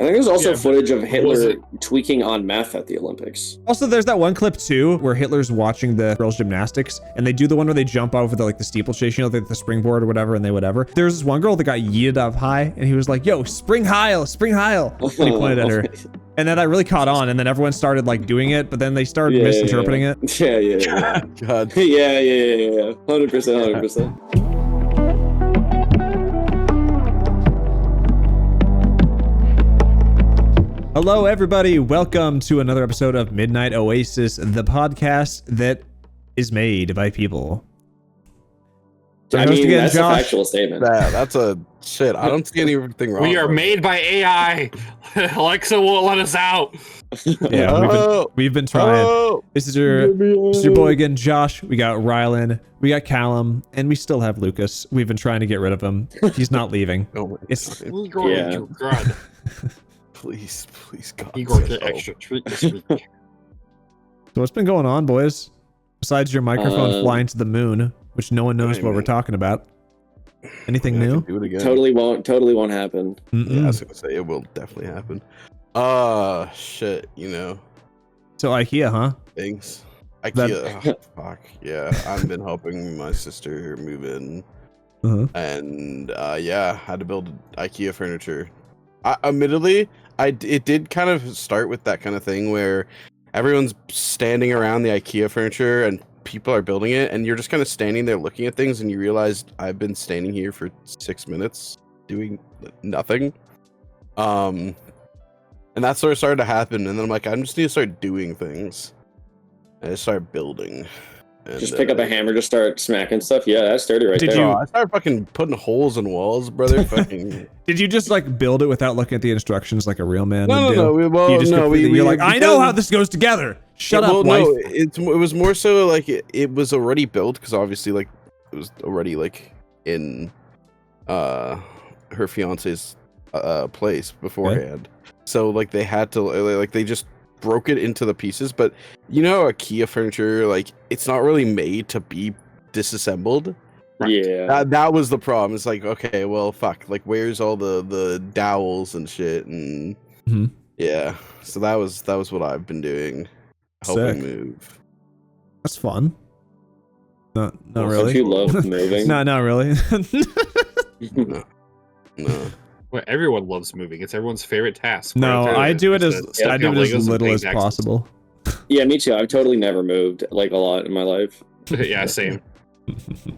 I think there's also footage of Hitler tweaking on meth at the Olympics. Also, there's that one clip too where Hitler's watching the girls' gymnastics, and they do the one where they jump over the steeplechase, you know, the springboard or whatever, and they whatever. There's this one girl that got yeeted up high, and he was like, "Yo, spring Heil," and he pointed at her. And then that really caught on, and then everyone started like doing it, but then they started misinterpreting it. Yeah. God. Yeah. 100%. Hello, everybody. Welcome to another episode of Midnight Oasis, the podcast that is made by people. I mean, that's a factual statement. That's a shit. I don't see anything wrong. We are made by AI. Alexa won't let us out. Yeah, we've been trying. This is your boy again, Josh. We got Rylan, we got Callum, and we still have Lucas. We've been trying to get rid of him. He's not leaving. Please, God. Igor, get extra treat this week. So what's been going on, boys? Besides your microphone flying to the moon, which no one knows what we're talking about. Anything new? Do it again. Totally won't happen. Yeah, I was gonna say it will definitely happen. Shit, you know. So IKEA, huh? Things. IKEA. Fuck yeah. I've been helping my sister move in, and had to build IKEA furniture. Admittedly, it did kind of start with that kind of thing where everyone's standing around the IKEA furniture and people are building it, and you're just kind of standing there looking at things, and you realize I've been standing here for 6 minutes doing nothing. And that sort of started to happen, and then I'm like, I just need to start doing things. And I started building. And, just pick up a hammer, just start smacking stuff. Yeah, that's sturdy right there. I started fucking putting holes in walls, brother. Fucking. Did you just like build it without looking at the instructions like a real man? No. You're like, I know how this goes together. Shut up, wife. No, it was more so like it was already built because obviously like it was already like in her fiance's place beforehand. Okay. So like they had to like they just broke it into the pieces, but you know, IKEA furniture, like it's not really made to be disassembled. Yeah, that was the problem. It's like, okay, well, fuck, like where's all the dowels and shit, and yeah, so that was what I've been doing, helping move. That's fun. Not really. You love moving. No, not really. No. Well, everyone loves moving. It's everyone's favorite task. No, I do it as little as possible. Yeah, me too. I've totally never moved like a lot in my life. Yeah, same.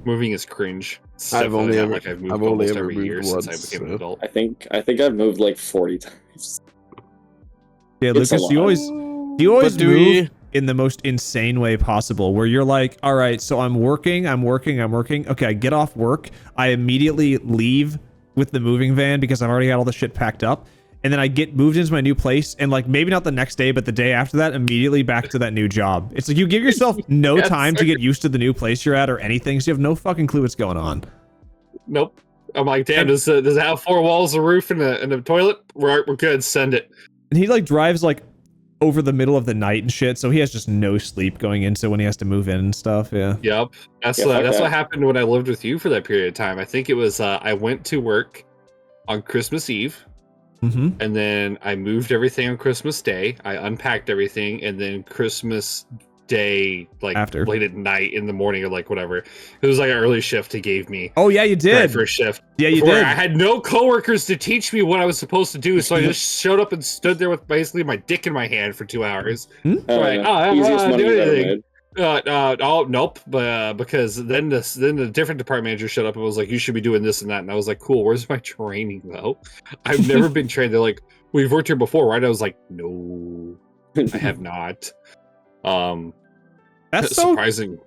Moving is cringe. I've only ever moved every year once, since I became an adult. I think I've moved like 40 times. Yeah, Lucas, you always move in the most insane way possible, where you're like, all right, so I'm working. Okay, I get off work. I immediately leave with the moving van because I've already got all the shit packed up, and then I get moved into my new place, and like maybe not the next day, but the day after that, immediately back to that new job. It's like you give yourself no time to get used to the new place you're at or anything, so you have no fucking clue what's going on. Nope. I'm like, damn, does it have 4 walls, a roof, and a toilet? We're good. Send it. And he like drives like over the middle of the night and shit, so he has just no sleep going into when he has to move in and stuff. Yeah. Yep. That's what happened when I lived with you for that period of time. I think it was I went to work on Christmas Eve, and then I moved everything on Christmas Day. I unpacked everything, and then Christmas Day, like after late at night, in the morning, or like whatever. It was like an early shift he gave me. Oh yeah, you did. For a shift. Yeah, you did. I had no coworkers to teach me what I was supposed to do, so I just showed up and stood there with basically my dick in my hand for 2 hours. Like, I don't want to do anything. Nope. But because then the different department manager showed up and was like, you should be doing this and that, and I was like, cool. Where's my training though? I've never been trained. They're like, we've worked here before, right? I was like, no, I have not. That's surprising.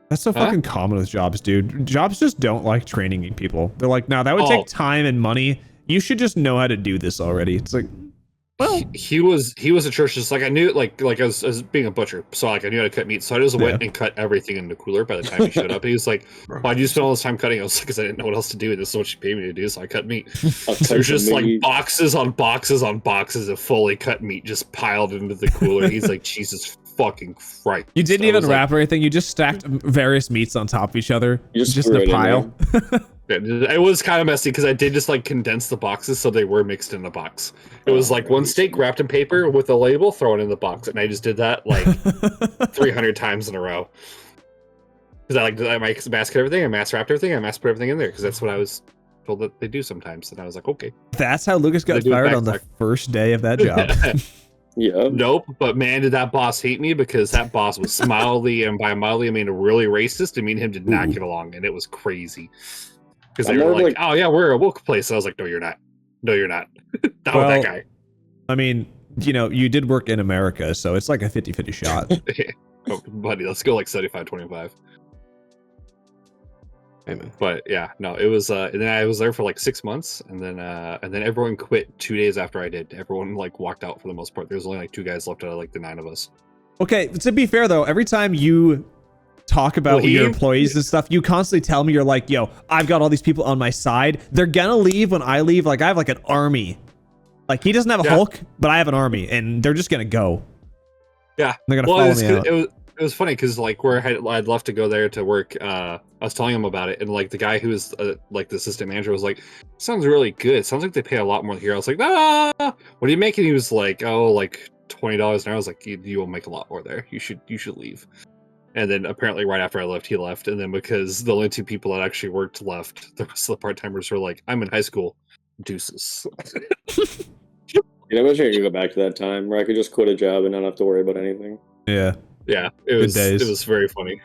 That's so fucking common with jobs, dude. Jobs just don't like training people. They're like, no, that would take time and money. You should just know how to do this already. It's like, well, he was atrocious. Like I knew, like I was being a butcher, so like I knew how to cut meat. So I just went and cut everything in the cooler. By the time he showed up, he was like, "Why'd you spend all this time cutting?" I was like, "Because I didn't know what else to do. This is what you paid me to do, so I cut meat." There's just like boxes on boxes on boxes of fully cut meat just piled into the cooler. He's like, "Jesus fucking Christ!" You didn't even wrap or anything. You just stacked various meats on top of each other, just in a pile. It was kind of messy because I did just like condense the boxes so they were mixed in a box. It was like one steak wrapped in paper with a label thrown in the box, and I just did that like 300 times in a row. Because I mask everything, I mask wrapped everything, I mask put everything in there because that's what I was told that they do sometimes, and I was like, okay. That's how Lucas got fired on the first day of that job. Yeah. Nope, but man, did that boss hate me because that boss was mildly, and by mildly I mean really racist. I mean him did not get along, and it was crazy. Because they were like, "Oh yeah, we're a woke place." And I was like, "No, you're not. No, you're not." Not with that guy. I mean, you did work in America, so it's like a 50-50 shot. Oh, buddy, let's go like 75-25. Amen. But yeah, no, it was. And then I was there for like 6 months, and then everyone quit 2 days after I did. Everyone like walked out for the most part. There was only like 2 guys left out of like the 9 of us. Okay, to be fair though, every time you talk about your employees and stuff, you constantly tell me, you're like, yo, I've got all these people on my side. They're gonna leave when I leave. Like I have like an army. Like he doesn't have a Hulk, but I have an army, and they're just gonna go. Yeah, they're gonna follow me out. It was funny because like where I'd left to go there to work, I was telling him about it, and like the guy who was like the assistant manager was like, "Sounds really good. It sounds like they pay a lot more here." I was like, "Ah, what are you making?" He was like, "Oh, like $20 an hour." I was like, "You will make a lot more there. You should leave." And then apparently right after I left, he left. And then because the only 2 people that actually worked left, the rest of the part-timers were like, "I'm in high school. Deuces." I wish I could go back to that time where I could just quit a job and not have to worry about anything. Yeah. Yeah, it was very funny.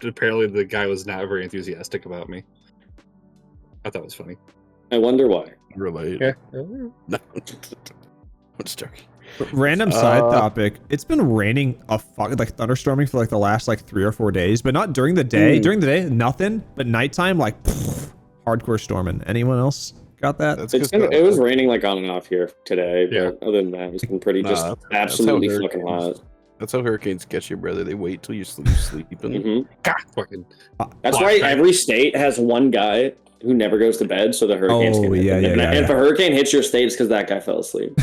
Apparently the guy was not very enthusiastic about me. I thought it was funny. I wonder why. Relate. Yeah. No. I'm just joking. Random side topic. It's been raining like thunderstorming for like the last like 3 or 4 days, but not during the day. During the day, nothing. But nighttime, like hardcore storming. Anyone else got that? It was raining like on and off here today, but other than that, it's been pretty absolutely fucking hot. That's how hurricanes get you, brother. They wait till you're sleeping. That's why every state has one guy who never goes to bed, so the hurricanes can hit them. And if a hurricane hits your state, it's because that guy fell asleep.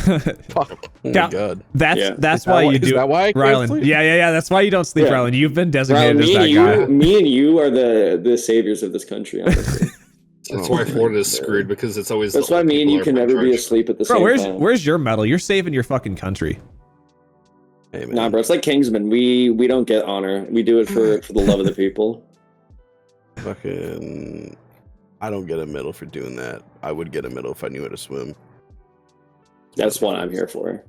Oh my god. That's why you do. Is that why, Rylan? Yeah. That's why you don't sleep, Rylan. You've been designated as that guy. Me and you are the saviors of this country, honestly. That's why Florida is screwed, because it's always. That's why me and you can never be asleep at the same time. Where's your medal? You're saving your fucking country. Hey, nah, bro, it's like Kingsman. We don't get honor. We do it for the love of the people. Fucking, I don't get a medal for doing that. I would get a medal if I knew how to swim. That's what I'm here for.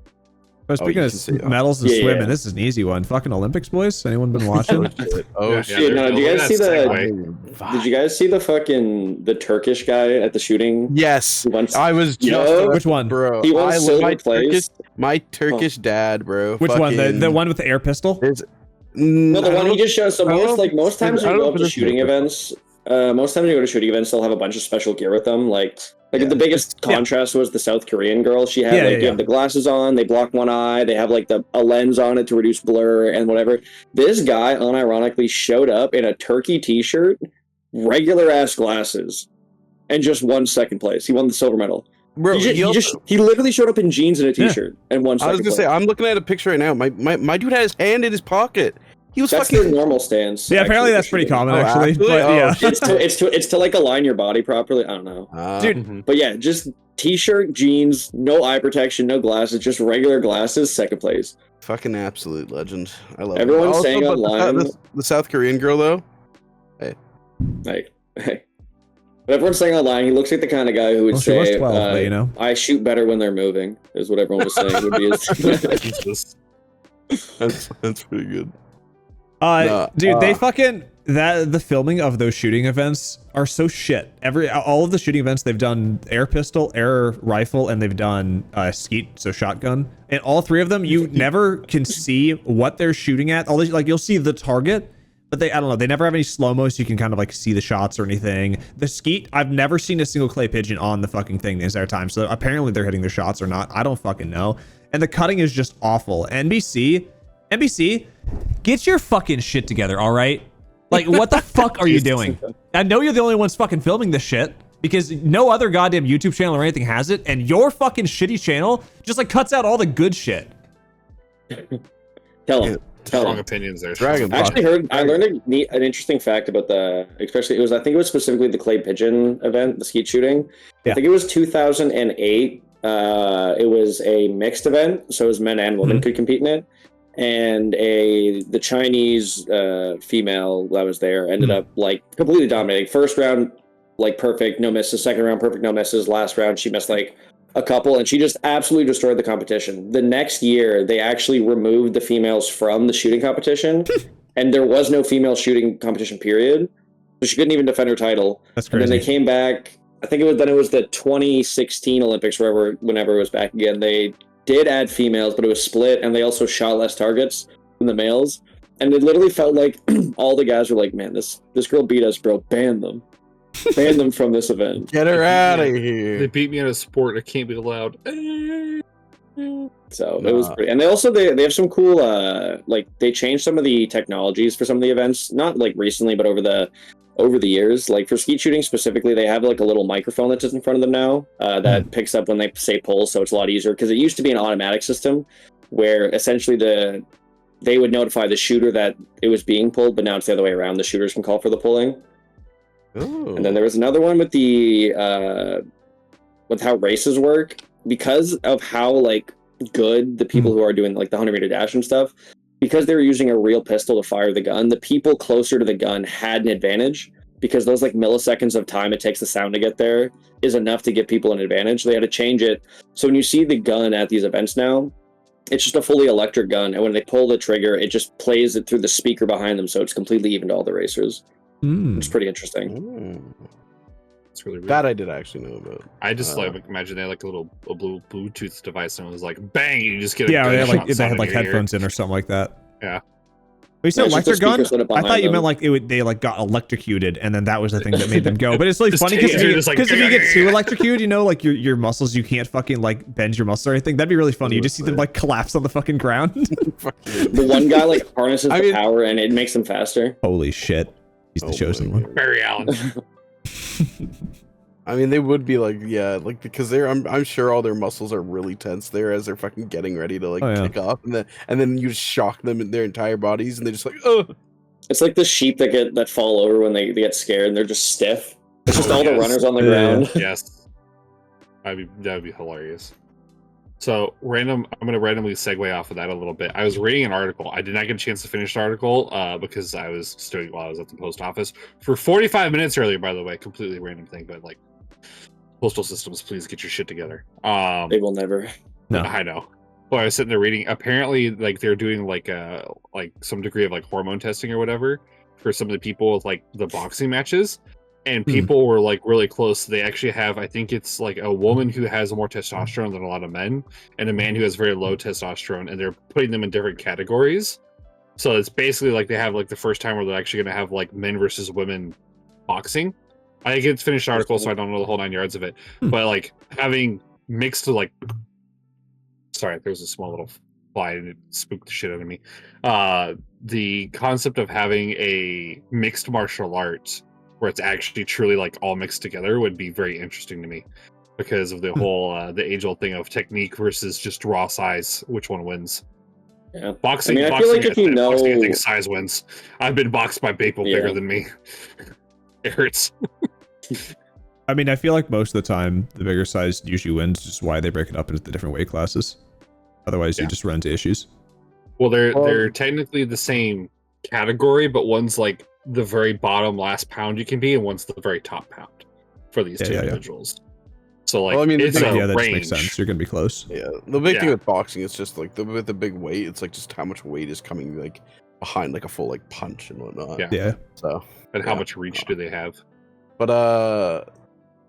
But speaking of medals and swimming, this is an easy one. Fucking Olympics, boys. Anyone been watching? Shit! No, did you guys see Did you guys see the Turkish guy at the shooting? Yes, I was just which one, bro? He won silver place. My Turkish dad, bro. Which one? The one with the air pistol? No, the one he just showed. So most times you go to shooting events. Most times you go to shooting events, they'll have a bunch of special gear with them. Like the biggest contrast was the South Korean girl. She had you have the glasses on, they block one eye, they have like a lens on it to reduce blur and whatever. This guy unironically showed up in a Turkey t-shirt, regular ass glasses, and just won second place. He won the silver medal. Bro, he literally showed up in jeans and a t-shirt and won second place. I was gonna say, I'm looking at a picture right now. My dude had his hand in his pocket. He was that's fucking normal stance. Yeah, apparently that's pretty common, actually. But, it's to like align your body properly. I don't know, dude. But yeah, just t-shirt, jeans, no eye protection, no glasses, just regular glasses. Second place. Fucking absolute legend. I love. Everyone's saying online. The South Korean girl though. Hey. But everyone's saying online, he looks like the kind of guy who would say, 12, "I shoot better when they're moving." Is what everyone was saying. Would be his... That's pretty good. Dude, they fucking the filming of those shooting events are so shit. All of the shooting events, they've done air pistol, air rifle, and they've done skeet, so shotgun. And all 3 of them, you never can see what they're shooting at. Like you'll see the target, but I don't know. They never have any slow-mo, so you can kind of like see the shots or anything. The skeet, I've never seen a single clay pigeon on the fucking thing the entire time. So apparently they're hitting their shots or not. I don't fucking know. And the cutting is just awful. NBC, get your fucking shit together, all right? Like, what the fuck are you doing? I know you're the only ones fucking filming this shit because no other goddamn YouTube channel or anything has it, and your fucking shitty channel just like cuts out all the good shit. Tell him. Strong opinions there. Dragon. I actually I learned an interesting fact about especially I think it was specifically the clay pigeon event, the skeet shooting. Yeah. I think it was 2008. It was a mixed event, so it was men and women could compete in it. And the Chinese female that was there ended up like completely dominating. First round, like perfect, no misses. Second round, perfect, no misses. Last round, she missed like a couple, and she just absolutely destroyed the competition. The next year, they actually removed the females from the shooting competition, and there was no female shooting competition, period. So she couldn't even defend her title. That's crazy. And then they came back. I think it was the 2016 Olympics, whenever it was back again. They did add females, but it was split, and they also shot less targets than the males. And it literally felt like all the guys were like, "Man, this girl beat us, bro. Ban them." Ban them from this event. Get her out of here. They beat me in a sport. It can't be allowed. So it was pretty. And they also they have some cool like they changed some of the technologies for some of the events, not like recently, but over the years. Like for skeet shooting specifically, they have like a little microphone that sits in front of them now that picks up when they say pull, so it's a lot easier, because it used to be an automatic system where essentially they would notify the shooter that it was being pulled, but now it's the other way around. The shooters can call for the pulling. Ooh. And then there was another one with with how races work, because of how like good the people who are doing like the 100-meter dash and stuff, because they were using a real pistol to fire the gun. The people closer to the gun had an advantage, because those like milliseconds of time it takes the sound to get there is enough to give people an advantage. They had to change it. So when you see the gun at these events now, it's just a fully electric gun, and when they pull the trigger, it just plays it through the speaker behind them, so it's completely even to all the racers. It's pretty interesting. It's really weird. That I did actually know about. I just like imagine they had like a blue Bluetooth device, and it was like bang, you just get they had like headphones in or something like that. Yeah. But you said electric gun? I thought you meant like they like got electrocuted, and then that was the thing that made them go. But it's like funny because if you get too electrocuted, you know, like your muscles, you can't fucking like bend your muscles or anything. That'd be really funny. You just see them like collapse on the fucking ground. The one guy like harnesses the power, and it makes them faster. Holy shit. He's the chosen one. Barry Allen. I mean, they would be like, yeah, like because I'm sure all their muscles are really tense there as they're fucking getting ready to like kick off, and then you just shock them in their entire bodies, and they're just like, oh. It's like the sheep that fall over when they get scared and they're just stiff. It's just all the runners on the ground. Yes, that would be hilarious. So I'm gonna randomly segue off of that a little bit. I was reading an article. I did not get a chance to finish the article because I was studying while I was at the post office for 45 minutes earlier. By the way, completely random thing, but like, postal systems, please get your shit together. They will never. No, I know. Well, I was sitting there reading. Apparently, like they're doing like some degree of like hormone testing or whatever for some of the people with like the boxing matches. And people were like really close. They actually have, I think it's like a woman who has more testosterone than a lot of men, and a man who has very low testosterone, and they're putting them in different categories. So it's basically like they have like the first time where they're actually going to have like men versus women boxing. I think it's finished article, so I don't know the whole 9 yards of it. But like having mixed like, sorry, there was a small little fly and it spooked the shit out of me. The concept of having a mixed martial arts where it's actually truly like all mixed together would be very interesting to me, because of the whole the age-old thing of technique versus just raw size. Which one wins? Yeah, boxing. I feel like if you know, boxing, I think size wins. I've been boxed by people bigger than me. It hurts. I mean, I feel like most of the time the bigger size usually wins, just why they break it up into the different weight classes. Otherwise, you just run into issues. Well, they're technically the same category, but one's like the very bottom last pound you can be, and one's the very top pound for these two individuals. So like, I mean, it's that range. Just makes sense. You're gonna be close. Yeah, the big thing with boxing is just like with the big weight, it's like just how much weight is coming like behind like a full like punch and whatnot. Yeah. So and how much reach do they have? But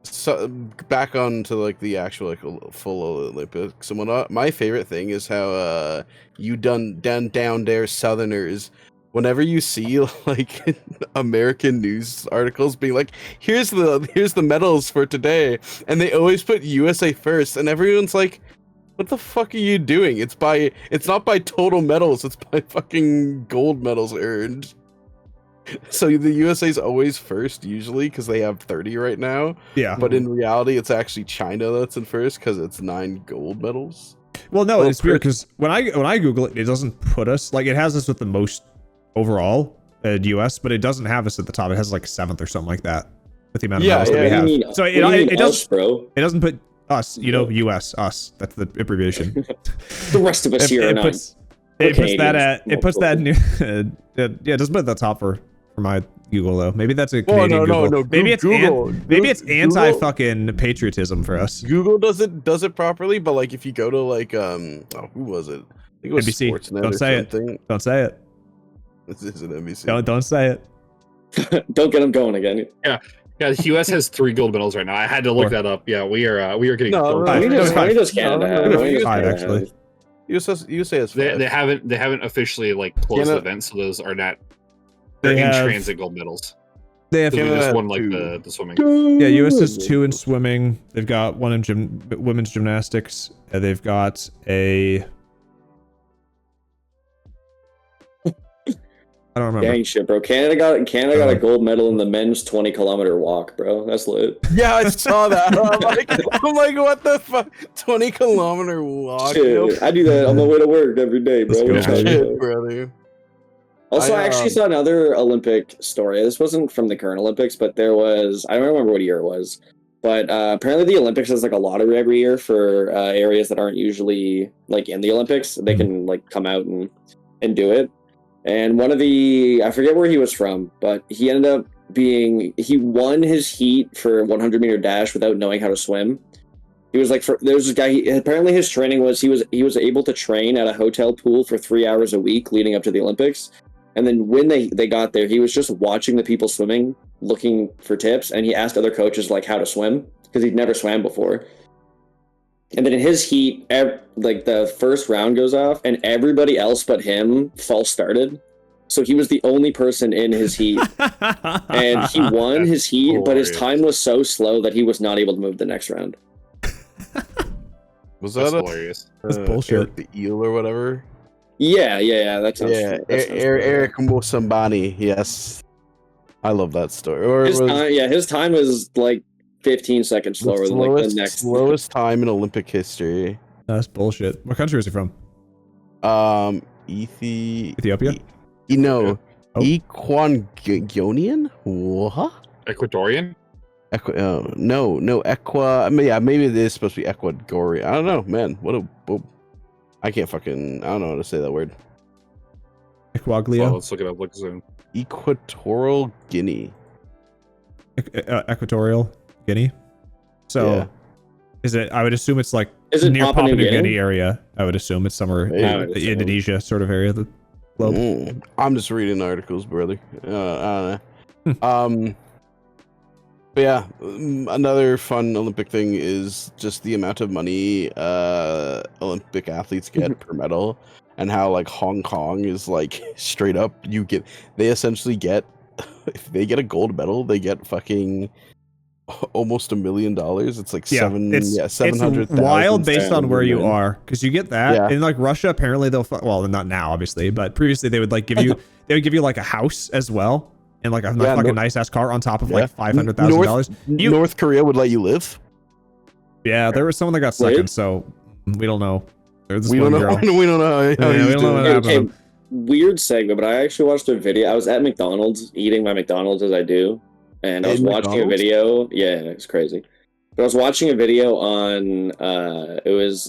so back on to like the actual like full Olympics and whatnot. My favorite thing is how you down there Southerners, whenever you see like American news articles being like, here's the medals for today, and they always put USA first, and everyone's like, what the fuck are you doing? It's not by total medals, it's by fucking gold medals earned. So the USA's always first usually because they have 30 right now. Yeah. But in reality, it's actually China that's in first because it's 9 gold medals. Well, no, it's weird because when I Google it, it doesn't put us like it has us with the most overall US, but it doesn't have us at the top. It has like 7th or something like that with the amount of medals that we have. So it does, bro. It doesn't put us, US, us. That's the abbreviation. The rest of us here are not. It puts that near. It doesn't put it at the top for my Google though. Maybe that's a Canadian Google. No. Maybe it's anti fucking patriotism for us. Google does it properly, but like if you go to like who was it? I think it was NBC. Sportsnet Don't say something. It. Don't say it. This isn't NBC. Don't say it. Don't get them going again. Yeah. Yeah, the U.S. has 3 gold medals right now. I had to look that up. Yeah, we are getting. No, does Canada? 5 actually. USA has 5. They haven't officially like closed the event, so those are not. They're in transit gold medals. They have just won like the swimming. Yeah, US has 2 in swimming. They've got 1 in women's gymnastics. They've got a. I don't remember. Dang shit, bro. Canada got a gold medal in the men's 20-kilometer walk, bro. That's lit. Yeah, I saw that. I'm like, what the fuck? 20-kilometer walk. Shit, I do that on my way to work every day, bro. Shit, brother. Also, I actually saw another Olympic story. This wasn't from the current Olympics, but there was, I don't remember what year it was, but apparently the Olympics has like a lottery every year for areas that aren't usually like in the Olympics. They can like come out and do it. And one of I forget where he was from, but he ended up he won his heat for 100-meter dash without knowing how to swim. He was like, there was this guy, apparently his training was, he was able to train at a hotel pool for 3 hours a week leading up to the Olympics. And then when they got there, he was just watching the people swimming, looking for tips. And he asked other coaches like how to swim because he'd never swam before. And then in his heat, like the first round goes off and everybody else but him false started. So he was the only person in his heat. And he won his heat, but his time was so slow that he was not able to move the next round. Was that hilarious? That's bullshit. The eel or whatever? Yeah. That sounds Eric Mosambani. Yes. I love that story. His time was like 15 seconds slower than like the next slowest time in Olympic history. That's bullshit. What country is he from? Ethiopia? No. Equangionian? What? Ecuadorian? No. Maybe it is supposed to be Ecuadorian. I don't know, man. I can't fucking. I don't know how to say that word. Equaglio. Let's look it up. Look soon. Equatorial Guinea. Equatorial Guinea. So, yeah. Is it? I would assume it's like near Papua New Guinea area. I would assume it's somewhere in the Indonesia sort of area of the globe. I'm just reading articles, brother. I don't know. But yeah, another fun Olympic thing is just the amount of money Olympic athletes get per medal, and how like Hong Kong is like straight up. They essentially get, if they get a gold medal, they get fucking almost $1 million. It's like $700,000. It's wild based on where you are, because you get that in like Russia. Apparently well, not now obviously, but previously they would like give you like a house as well. And like a fucking nice ass car on top of like $500,000. North Korea would let you live. Yeah, there was someone that got second, so we don't know. We don't know. We don't know how okay, weird segue, but I actually watched a video. I was at McDonald's eating my McDonald's as I do, and I was watching a video. Yeah, it's crazy. But I was watching a video on it was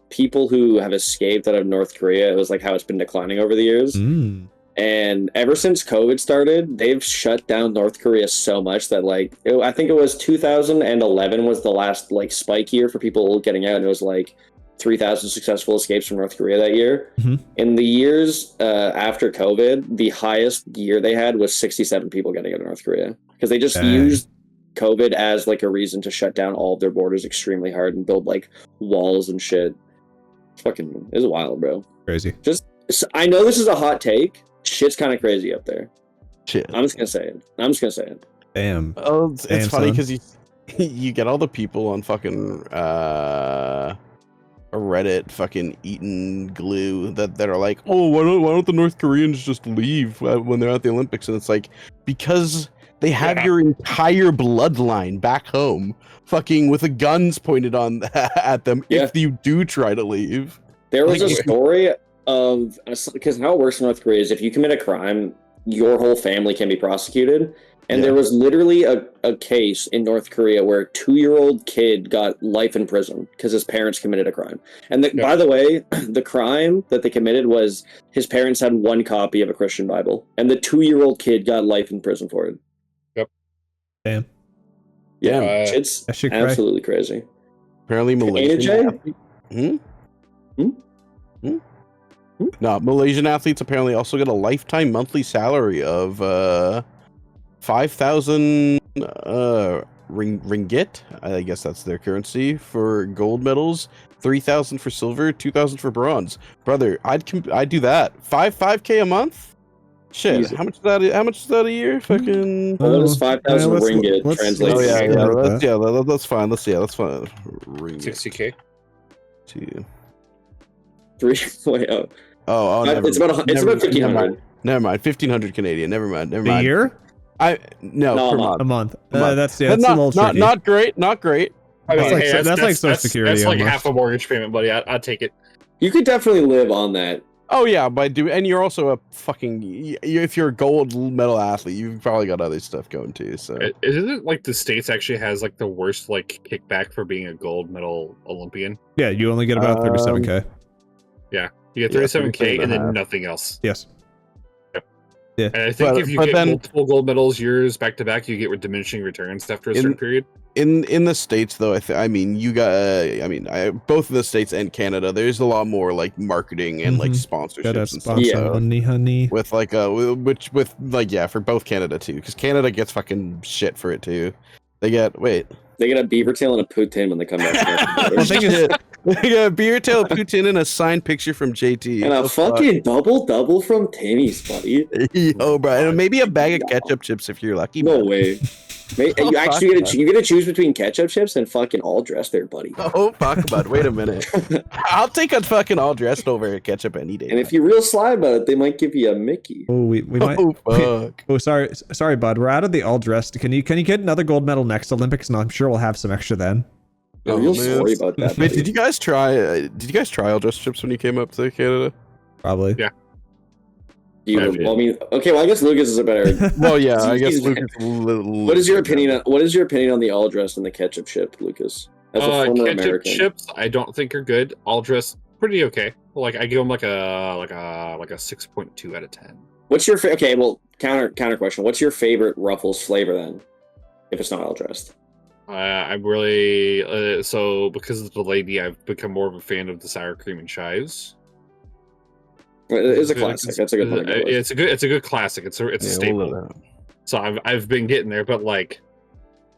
people who have escaped out of North Korea. It was like how it's been declining over the years. And ever since COVID started, they've shut down North Korea so much that like I think it was 2011 was the last like spike year for people getting out, and it was like 3,000 successful escapes from North Korea that year. In the years after COVID, the highest year they had was 67 people getting out of North Korea, because they just used COVID as like a reason to shut down all of their borders extremely hard and build like walls and shit. It's wild, bro. Crazy. I know this is a hot take. Shit's kind of crazy up there. Shit. I'm just gonna say it. Damn. Oh, it's funny because you get all the people on fucking Reddit fucking eating glue that are like, oh, why don't the North Koreans just leave when they're at the Olympics? And it's like, because They have your entire bloodline back home, fucking with the guns pointed on at them if you do try to leave. There was a story of, because how it works in North Korea is if you commit a crime, your whole family can be prosecuted. And there was literally a case in North Korea where a 2-year-old kid got life in prison because his parents committed a crime. And by the way, the crime that they committed was his parents had one copy of a Christian Bible. And the 2-year-old kid got life in prison for it. Yep. Damn. Yeah, it's absolutely crazy. Apparently Malaysian No, Malaysian athletes apparently also get a lifetime monthly salary of 5,000 ringgit. I guess that's their currency for gold medals. 3,000 for silver, 2,000 for bronze. Brother, I'd do that. 5K a month. Shit, Easy. how much is that? How much is that a year? Fucking. What is 5,000 ringgit translate? That's fine. That's fine. Ringgit. 60K. 3. It's about 1,500. Never mind. 1,500 Canadian. Never mind. A year? No, per month. A month. That's a little tricky. Not great. I mean, that's like Social Security. That's like almost. half a mortgage payment, buddy. I'd take it. You could definitely live on that. Oh yeah, and you're also a fucking. If you're a gold medal athlete, you've probably got other stuff going too. So isn't it like the States actually has like the worst like kickback for being a gold medal Olympian? Yeah, you only get about 37K. Yeah, you get 37K and then nothing else. Yes. Yeah. And I think if you get multiple gold medals years back to back, you get diminishing returns after a certain period. In the States, though, you got. Both in the States and Canada, there's a lot more like marketing and like sponsorships and stuff. Honey. With like for both Canada too, because Canada gets fucking shit for it too. They get a beaver tail and a Putin when they come back. They got a beaver tail, Putin, and a signed picture from JT. And a fucking double from Timmy's, buddy. Yo, bro. And maybe a bag of ketchup chips if you're lucky. No way. You actually you get to choose between ketchup chips and fucking all dressed there, buddy. Oh, fuck, bud. Wait a minute. I'll take a fucking all dressed over ketchup any day. And if you're real sly about it, they might give you a Mickey. Oh, we might. Oh, fuck. Oh, sorry, bud. We're out of the all dressed. Can you get another gold medal next Olympics? And I'm sure we'll have some extra then. I'm real sorry about that. Wait, did you guys try all dressed chips when you came up to Canada? Probably. Yeah. I guess Lucas is a better. Well, yeah, I guess Lucas. What is your opinion on the all dressed and the ketchup chip, Lucas? As a former ketchup American. chips, I don't think are good. All dressed, pretty okay. Like I give them like a 6.2 out of 10. What's your counter question? What's your favorite Ruffles flavor then? If it's not all dressed. I'm really so because of the lady, I've become more of a fan of the sour cream and chives. It's a classic. That's a good one. It's a good classic. It's a staple. So I've been getting there, but like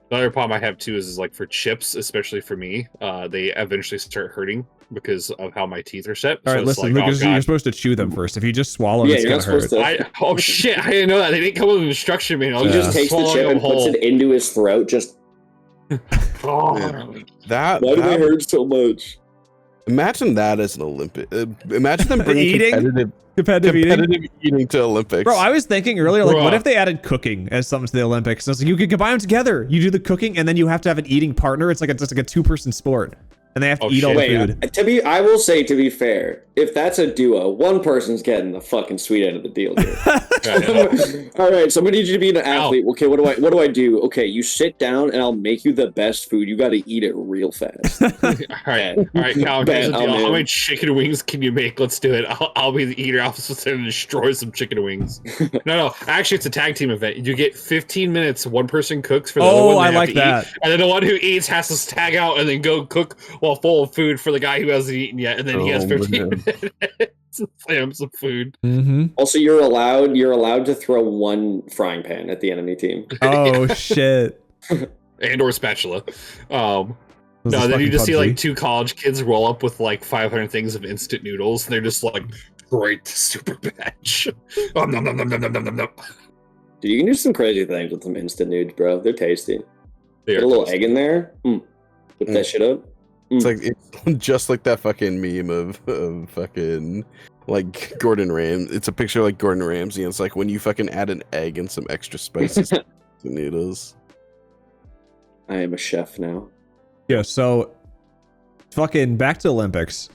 the other problem I have too is like for chips, especially for me, they eventually start hurting because of how my teeth are set. All right, listen, Lucas, you're supposed to chew them first. If you just swallow, it's gonna hurt. Oh shit! I didn't know that. They didn't come with an instruction manual. He just takes the chip and puts it into his throat. Just. Oh, why do they hurt so much? Imagine that as an Olympic. Imagine them bringing competitive eating to Olympics. Bro, I was thinking earlier, like, what if they added cooking as something to the Olympics? So you could combine them together. You do the cooking, and then you have to have an eating partner. It's like a 2-person sport, and they have to eat all the food. I will say, to be fair, if that's a duo, one person's getting the fucking sweet end of the deal here. All right, so I'm gonna need you to be an athlete. Okay, what do I do? Okay, you sit down, and I'll make you the best food. You got to eat it real fast. all right, Cal. How many chicken wings can you make? Let's do it. I'll be the eater. I'll sit and destroy some chicken wings. No. Actually, it's a tag team event. You get 15 minutes. One person cooks for the other one. I like that. Eat, and then the one who eats has to tag out and then go cook while full of food for the guy who hasn't eaten yet, and then he has 15 minutes to slam some food. Mm-hmm. Also, you're allowed to throw one frying pan at the enemy team. Oh shit! And/or spatula. No, then you just see like 2 college kids roll up with like 500 things of instant noodles, and they're just like, great, super batch. Nom, nom, nom, nom, nom, nom, nom, nom. Dude, you can do some crazy things with some instant noodles, bro. They're tasty. Put a little egg in there. Whip that shit up. It's like it's just like that fucking meme of fucking like Gordon Ramsay. It's a picture of like Gordon Ramsay, and it's like when you fucking add an egg and some extra spices. Needles. I am a chef now. Yeah, so fucking back to Olympics.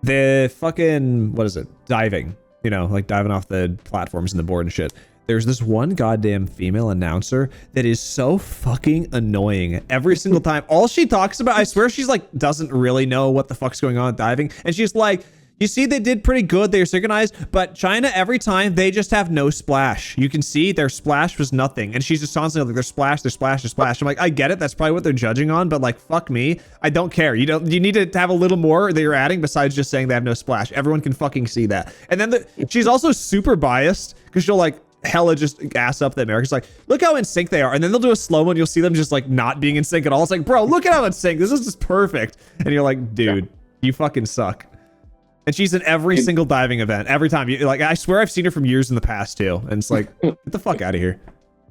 The fucking, what is it? Diving. You know, like diving off the platforms and the board and shit. There's this one goddamn female announcer that is so fucking annoying every single time. All she talks about, I swear she's like, doesn't really know what the fuck's going on diving. And she's like, you see, they did pretty good. They're synchronized, but China, every time they just have no splash. You can see their splash was nothing. And she's just constantly like, their splash, their splash, their splash. I'm like, I get it. That's probably what they're judging on, but like, fuck me. I don't care. You need to have a little more that you're adding besides just saying they have no splash. Everyone can fucking see that. And then she's also super biased because she'll like, hella just ass up the Americans, like, look how in sync they are, and then they'll do a slow-mo and you'll see them just like not being in sync at all. It's like, bro, look at how in sync, this is just perfect. And you're like, dude, you fucking suck. And she's in every single diving event every time. You like, I swear I've seen her from years in the past too, and it's like, get the fuck out of here.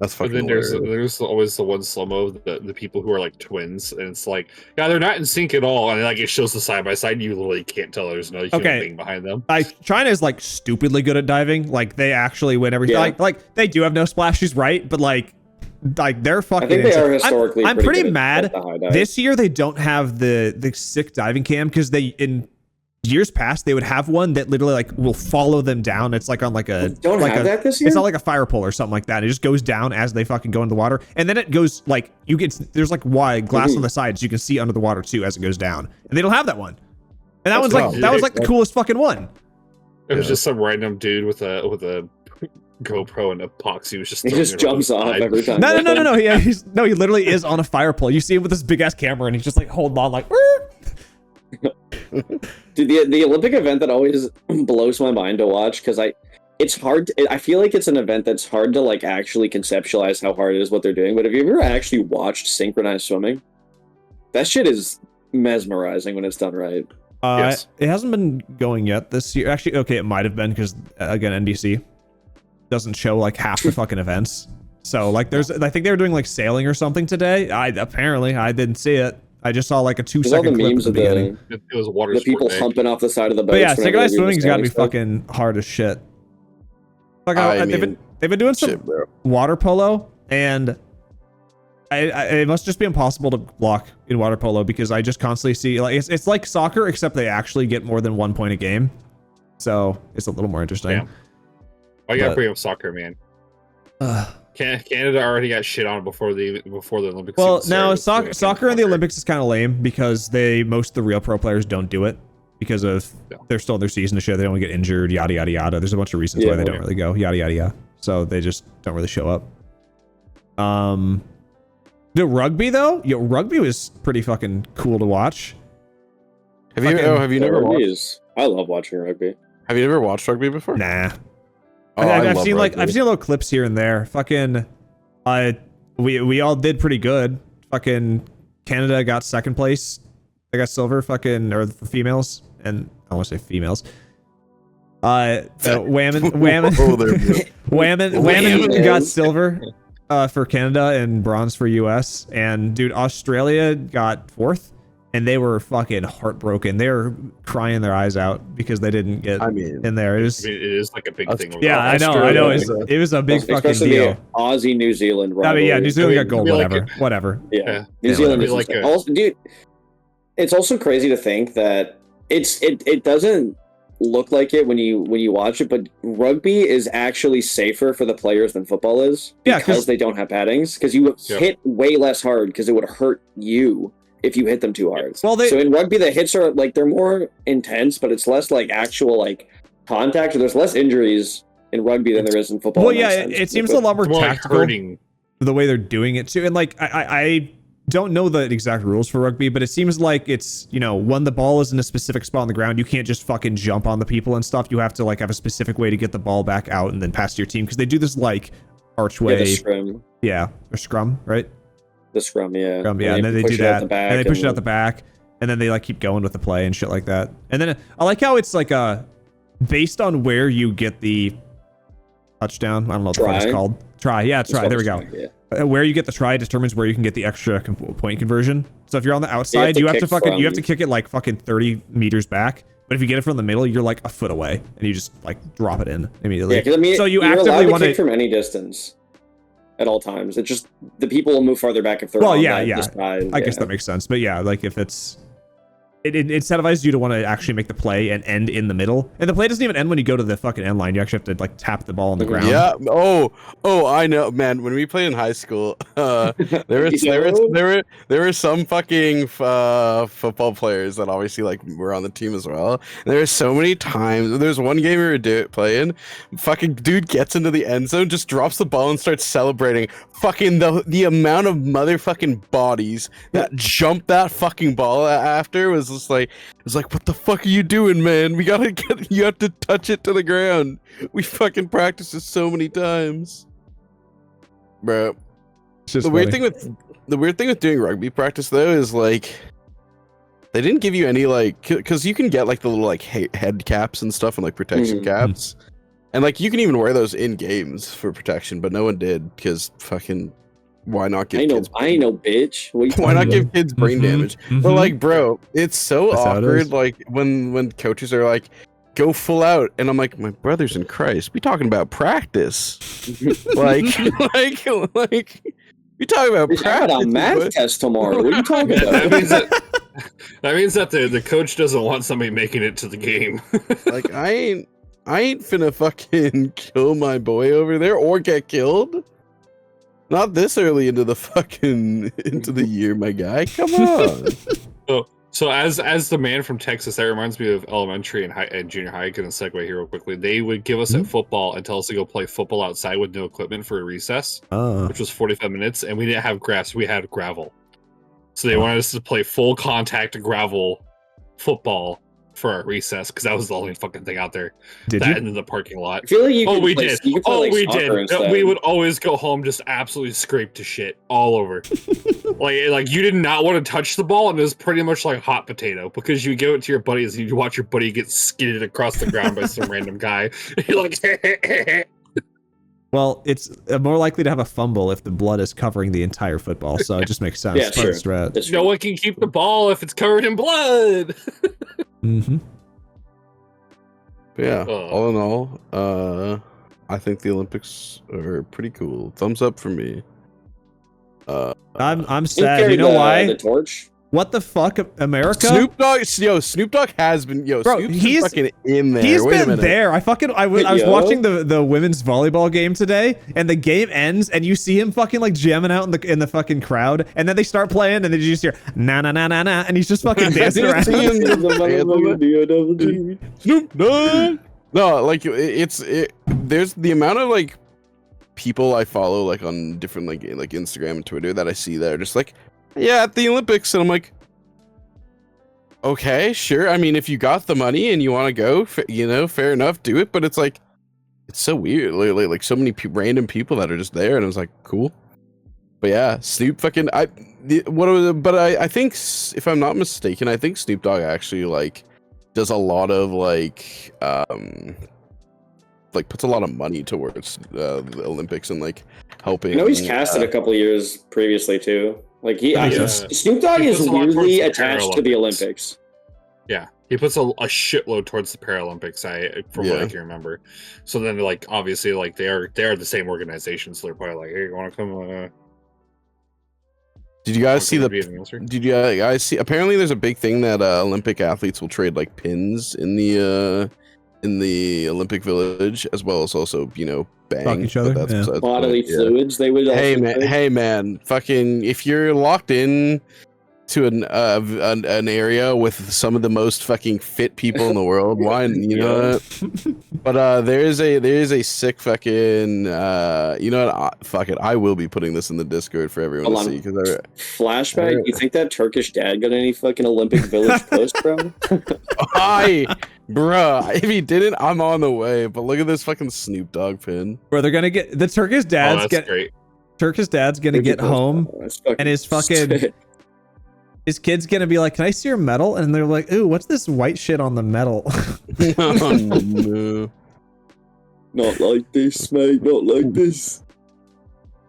That's fucking. And then there's always the one slow-mo, the people who are like twins, and it's like, yeah, they're not in sync at all, and like it shows the side by side, and you literally can't tell there's no human being behind them. China is like stupidly good at diving. Like they actually win everything. Yeah. Like they do have no splash. She's right, but like they're fucking. I think they are historically. I'm pretty mad. This year they don't have the sick diving cam because they in years past they would have one that literally like will follow them down. It's like on like a don't like have that this year. It's not like a fire pole or something like that. It just goes down as they fucking go into the water, and then it goes like you get there's like wide glass on the sides you can see under the water too as it goes down, and they don't have that one. And that was like the coolest fucking one. It was just some random dude with a GoPro and epoxy was just. He just jumps off every time. No. Yeah, he literally is on a fire pole. You see him with this big ass camera, and he's just like holding on like. Dude, the Olympic event that always blows my mind to watch because it's hard. I feel like it's an event that's hard to like actually conceptualize how hard it is what they're doing. But have you ever actually watched synchronized swimming? That shit is mesmerizing when it's done right. Yes. It hasn't been going yet this year. Actually, okay, it might have been because again, NBC doesn't show like half the fucking events. So like, I think they were doing like sailing or something today. I didn't see it. I just saw like a 2-second clip at the beginning. It was water. The people humping off the side of the boat. But yeah, synchronized swimming's got to be fucking hard as shit. Like they've been doing some water polo, and it must just be impossible to block in water polo because I just constantly see like it's like soccer except they actually get more than 1 point a game, so it's a little more interesting. Yeah. I gotta bring up soccer, man. Canada already got shit on before the Olympics. Well, now soccer in the Olympics is kind of lame because most of the real pro players don't do it because of they're still in their season to show they don't get injured, yada yada yada. There's a bunch of reasons why they don't really go, yada yada yada. So they just don't really show up. The rugby though, rugby was pretty fucking cool to watch. Have you never watched? I love watching rugby. Have you ever watched rugby before? Nah. I've seen little clips here and there. Fucking, we all did pretty good. Fucking Canada got second place. They got silver. Fucking or the females, and I want to say females. Whammon got silver for Canada and bronze for US. And dude, Australia got fourth. And they were fucking heartbroken. They were crying their eyes out because they didn't get in there. It is like a big thing. Yeah, I know. It was a big fucking deal. Aussie New Zealand rivalry. I mean, yeah, New Zealand got gold. Whatever. Yeah, New Zealand is also, dude. It's also crazy to think that it doesn't look like it when you watch it, but rugby is actually safer for the players than football is because they don't have paddings. Because you hit way less hard because it would hurt you if you hit them too hard. Well, so in rugby, the hits are like they're more intense, but it's less like actual like contact. Or there's less injuries in rugby than there is in football. Well, yeah, it seems a lot more tactical the way they're doing it too. And like I don't know the exact rules for rugby, but it seems like it's when the ball is in a specific spot on the ground, you can't just fucking jump on the people and stuff. You have to like have a specific way to get the ball back out and then pass to your team because they do this like archway. Yeah, or scrum, right? The scrum, yeah. And then they do that, and they push it out the back, and then they like keep going with the play and shit like that. And then I like how it's like based on where you get the touchdown. I don't know what the fuck it's called. Try, yeah, try. There we go. Yeah. Where you get the try determines where you can get the extra point conversion. So if you're on the outside, you have to kick it like fucking 30 meters back. But if you get it from the middle, you're like a foot away, and you just like drop it in immediately. Yeah, because I mean, so you're actively allowed to kick from any distance. at all times. It's just the people will move farther back if they're well, on yeah, that yeah. side. I guess that makes sense. But yeah, like if it's it incentivizes you to want to actually make the play and end in the middle. And the play doesn't even end when you go to the fucking end line. You actually have to like tap the ball on the ground. Yeah. Oh, I know, man. When we played in high school, there were some fucking football players that obviously like were on the team as well. And there were so many times. There's one game we were playing. Fucking dude gets into the end zone, just drops the ball and starts celebrating. Fucking the amount of motherfucking bodies that jumped that fucking ball after was just like, it's like, what the fuck are you doing, man? You have to touch it to the ground. We fucking practiced this so many times, bro. The weird thing with doing rugby practice though is like they didn't give you any like, because you can get like the little like head caps and stuff and like protection caps, and like you can even wear those in games for protection, but no one did because fucking. Why not give kids? I ain't no bitch. Why not give kids brain damage? But like, bro, it's so awkward. Like when coaches are like, "Go full out," and I'm like, "My brothers in Christ, we talking about practice." like, we talking about practice. I got a math test tomorrow. What are you talking about? that means that the coach doesn't want somebody making it to the game. Like, I ain't finna fucking kill my boy over there or get killed. Not this early into the year, my guy. Come on. So as the man from Texas, that reminds me of elementary and junior high. Gonna segue here real quickly. They would give us at football and tell us to go play football outside with no equipment for a recess, which was 45 minutes, and we didn't have grass. We had gravel. So they wanted us to play full contact gravel football for our recess because that was the only fucking thing out there. Did you? In the parking lot. I feel like we did. We did. We would always go home just absolutely scraped to shit all over. like you did not want to touch the ball, and it was pretty much like hot potato because you give it to your buddies and you watch your buddy get skidded across the ground by some random guy. You're like. Well, it's more likely to have a fumble if the blood is covering the entire football, so it just makes sense. Yeah, sure. No one can keep the ball if it's covered in blood. But yeah, all in all, I think the Olympics are pretty cool. Thumbs up for me. I'm sad. You know why? The torch. What the fuck, America? Snoop Dogg has been, bro, he's fucking in there. He's been there. I was watching the women's volleyball game today, and the game ends, and you see him fucking like jamming out in the fucking crowd, and then they start playing, and then you just hear na na na na na, and he's just fucking dancing around. Snoop Dogg. No, like there's the amount of like people I follow like on different like Instagram and Twitter that I see that are just like, yeah, at the Olympics, and I'm like, okay, sure. I mean, if you got the money and you want to go, fair enough, do it. But it's like, it's so weird, like so many random people that are just there, and I was like, cool. But yeah, Snoop fucking I think if I'm not mistaken, I think Snoop Dogg actually like does a lot of like puts a lot of money towards the Olympics and like helping. I know he's casted a couple years previously too. Like Snoop Dogg is weirdly attached to the Olympics. Yeah, he puts a shitload towards the Paralympics. From what I can remember. So then, like, obviously, like they are the same organization, so they're probably like, hey, you want to come? Did you guys see Did you guys see? Apparently, there's a big thing that Olympic athletes will trade like pins in the Olympic Village, as well as also bang each other. Bodily fluids. They would. Hey man, fucking if you're locked in to an area with some of the most fucking fit people in the world, why know what? But there is a sick fucking fuck it, I will be putting this in the Discord for everyone to see because flashback. You think that Turkish dad got any fucking Olympic Village post, bro? Bruh, if he didn't, I'm on the way. But look at this fucking Snoop Dogg pin. Bro, they're gonna get the Turkish dad's Turkish dad's gonna get home and his kid's gonna be like, "Can I see your medal?" And they're like, "Ooh, what's this white shit on the medal?" Oh, no. Not like this, mate. Not like this.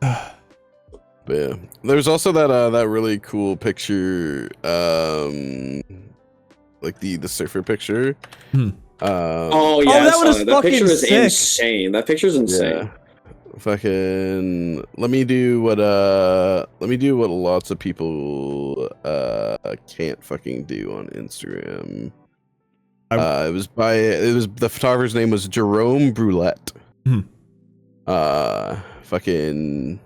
But yeah, there's also that really cool picture, like the surfer picture. Oh yeah, that one is that picture is sick. insane. That picture's insane. fucking let me do what lots of people can't fucking do on Instagram. It was the photographer's name was Jerome Brulette. Fucking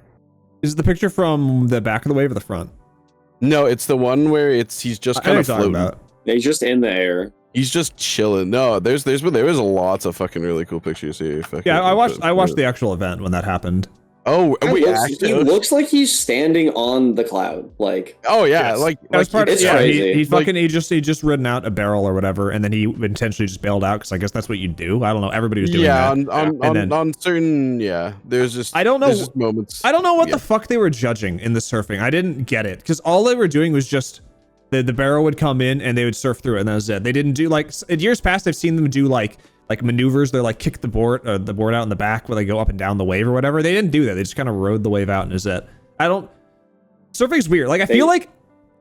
is the picture from the back of the wave or the front? No, it's the one where he's just kind of floating. Yeah, he's just in the air. He's just chilling. No, there was lots of fucking really cool pictures here. Yeah, I watched the actual event when that happened. Oh, he looks like he's standing on the cloud, like. Oh yeah, yes. like it's crazy. He fucking he just ridden out a barrel or whatever, and then he intentionally just bailed out because I guess that's what you do. I don't know. Everybody was doing that. On certain there's just I don't know just moments. I don't know what the fuck they were judging in the surfing. I didn't get it because all they were doing was just the barrel would come in and they would surf through it, and that was it. They didn't do like in years past. I've seen them do like maneuvers. They're like kick the board out in the back where they go up and down the wave or whatever. They didn't do that. They just kind of rode the wave out and is it. Surfing's weird. Like I feel like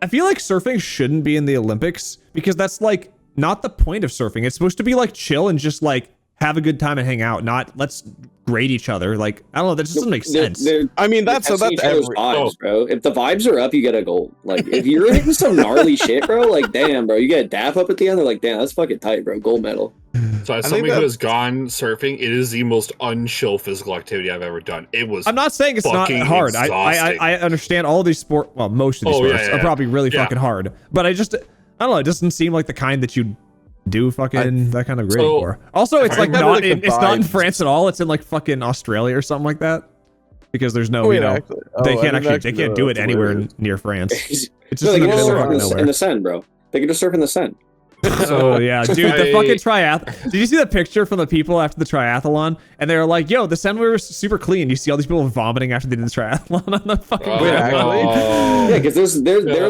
surfing shouldn't be in the Olympics because that's like not the point of surfing. It's supposed to be like chill and just like have a good time and hang out, not let's grade each other. Like I don't know, that just doesn't make sense. I mean that's vibes, bro. If the vibes are up, you get a goal. Like if you're hitting some gnarly shit, bro, like damn, bro, you get a dap up at the end. They're like, damn, that's fucking tight, bro. Gold medal. So as somebody who has gone surfing, it is the most unchill physical activity I've ever done. It was. I'm not saying it's not hard. I understand all these sports. Well, most of these sports are probably really fucking hard. But I don't know. It doesn't seem like the kind that you do fucking that kind of grading for. Also, it's like not in France at all. It's in like fucking Australia or something like that. Because there's no, they can't do it anywhere near France. It's just they can just surf in the Seine, bro. They can just surf in the Seine. Oh yeah, dude, the fucking triathlon. Did you see the picture from the people after the triathlon? And they were like, "Yo, the Seine was super clean." You see all these people vomiting after they did the triathlon on the fucking. Yeah, because there's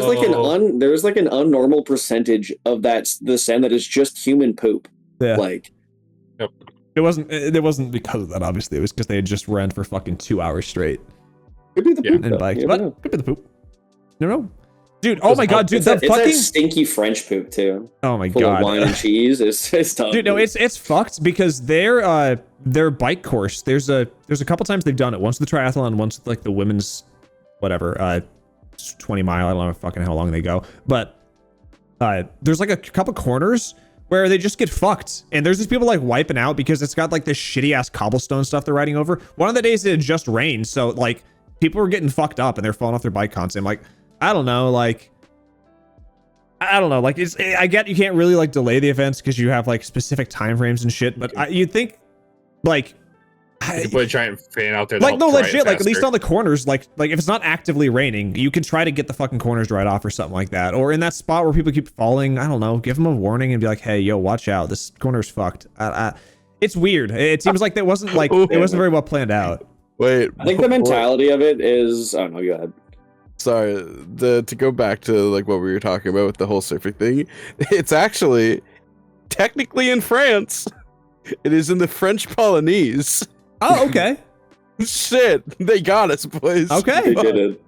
like an unnormal percentage of the Seine that is just human poop. Yeah. Like. Yep. It wasn't because of that. Obviously, it was because they had just ran for fucking 2 hours straight. Could be the poop and biked, but could be the poop. No. Dude, oh my god, dude, it's that stinky French poop too. Oh my god, full of wine and cheese. It's tough. Dude, no, it's fucked because their bike course. There's a couple times they've done it. Once the triathlon, once like the women's, whatever, 20 mile. I don't know fucking how long they go, but there's like a couple corners where they just get fucked, and there's these people like wiping out because it's got like this shitty ass cobblestone stuff they're riding over. One of the days it had just rained, so like people were getting fucked up and they're falling off their bike constantly. I'm like. I don't know, like I get you can't really like delay the events because you have like specific time frames and shit, but you'd think like you put a giant fan out there, like no legit, like at least on the corners, like if it's not actively raining, you can try to get the fucking corners right off or something like that, or in that spot where people keep falling, I don't know, give them a warning and be like, hey, yo, watch out, this corner's fucked. It's weird. It seems like it wasn't very well planned out. Wait, I think the mentality of it is, I don't know, go ahead. Sorry, to go back to like what we were talking about with the whole surfing thing, it's actually technically in France. It is in the French Polynese. Oh, okay. Shit, they got us, boys. Okay, they did it.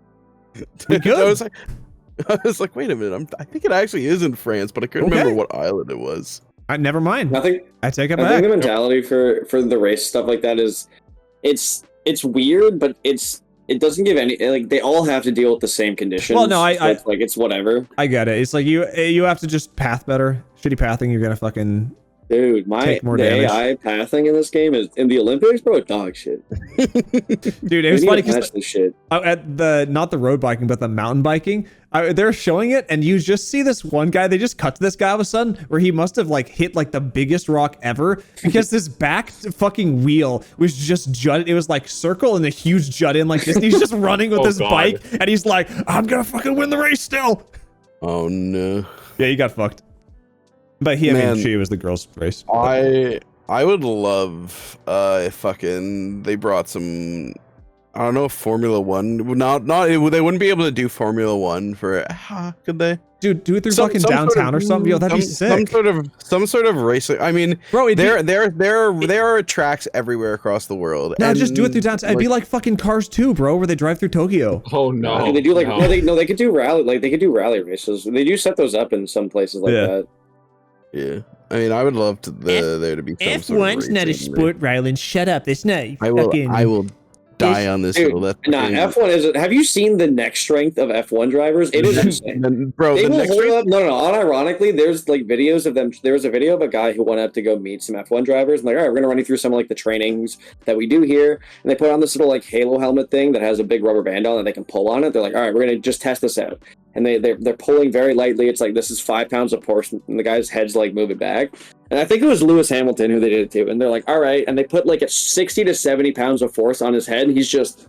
We good. I was like, wait a minute. I think it actually is in France, but I couldn't remember what island it was. Never mind. I take it back. I think the mentality for the race stuff like that is, it's weird, but it doesn't give any, like, they all have to deal with the same conditions. Well, no, it's whatever. I get it. It's like you have to just path better. Shitty pathing, you're gonna fucking dude. The AI pathing in this game is in the Olympics, bro. Dog shit. Dude, it was funny because at not the road biking, but the mountain biking, they're showing it, and you just see this one guy. They just cut to this guy all of a sudden, where he must have like hit like the biggest rock ever because this back fucking wheel was just jutted. It was like circle and a huge jut in like this. And he's just running with his bike, and he's like, "I'm gonna fucking win the race still." Oh no! Yeah, he got fucked. But she was the girls' race. I would love if fucking they brought some, I don't know, Formula One. They wouldn't be able to do Formula One for could they? Dude, do it through fucking downtown or something. Yo, that'd be sick. Some sort of racing. I mean, bro, there are tracks everywhere across the world. No, just do it through downtown. It'd be like fucking Cars 2, bro, where they drive through Tokyo. Oh no, they do like they could do rally, like they could do rally races. They do set those up in some places like that. Yeah, I mean, I would love there to be some sort of F1's not a sport, Ryland. Shut up. It's not. I will die on this hill. F1 is. Have you seen the neck strength of F1 drivers? It is insane. Bro, they will hold up. No. Unironically, there's like videos of them. There was a video of a guy who went up to go meet some F1 drivers, and like, all right, we're gonna run you through some of like the trainings that we do here. And they put on this little like halo helmet thing that has a big rubber band on it. They can pull on it. They're like, all right, we're gonna just test this out. And they're pulling very lightly. It's like, this is 5 pounds of force, and the guy's head's like moving back. And I think it was Lewis Hamilton who they did it to. And they're like, all right. And they put like a 60 to 70 pounds of force on his head. And he's just,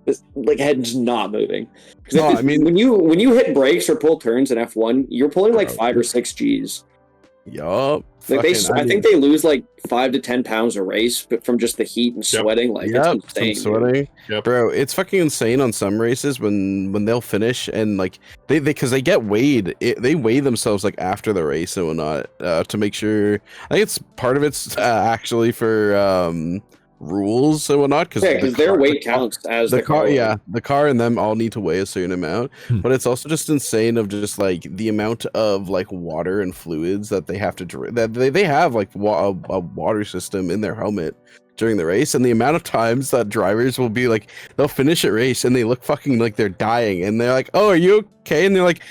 this like head's not moving. Because I mean, when you hit brakes or pull turns in F1, you're pulling like 5 or 6 G's. Yup. Like I think they lose like 5 to 10 pounds a race, but from just the heat and sweating. Like, it's insane. Sweating. Yep. Bro, it's fucking insane on some races when they'll finish and like they because they get weighed. They weigh themselves like after the race and whatnot to make sure. I think it's part of it's actually for rules and whatnot because their weight counts as the car. Yeah, the car and them all need to weigh a certain amount, but it's also just insane of just like the amount of like water and fluids that they have to drink. That they have like a water system in their helmet during the race, and the amount of times that drivers will be like, they'll finish a race and they look fucking like they're dying, and they're like, "Oh, are you okay?" And they're like,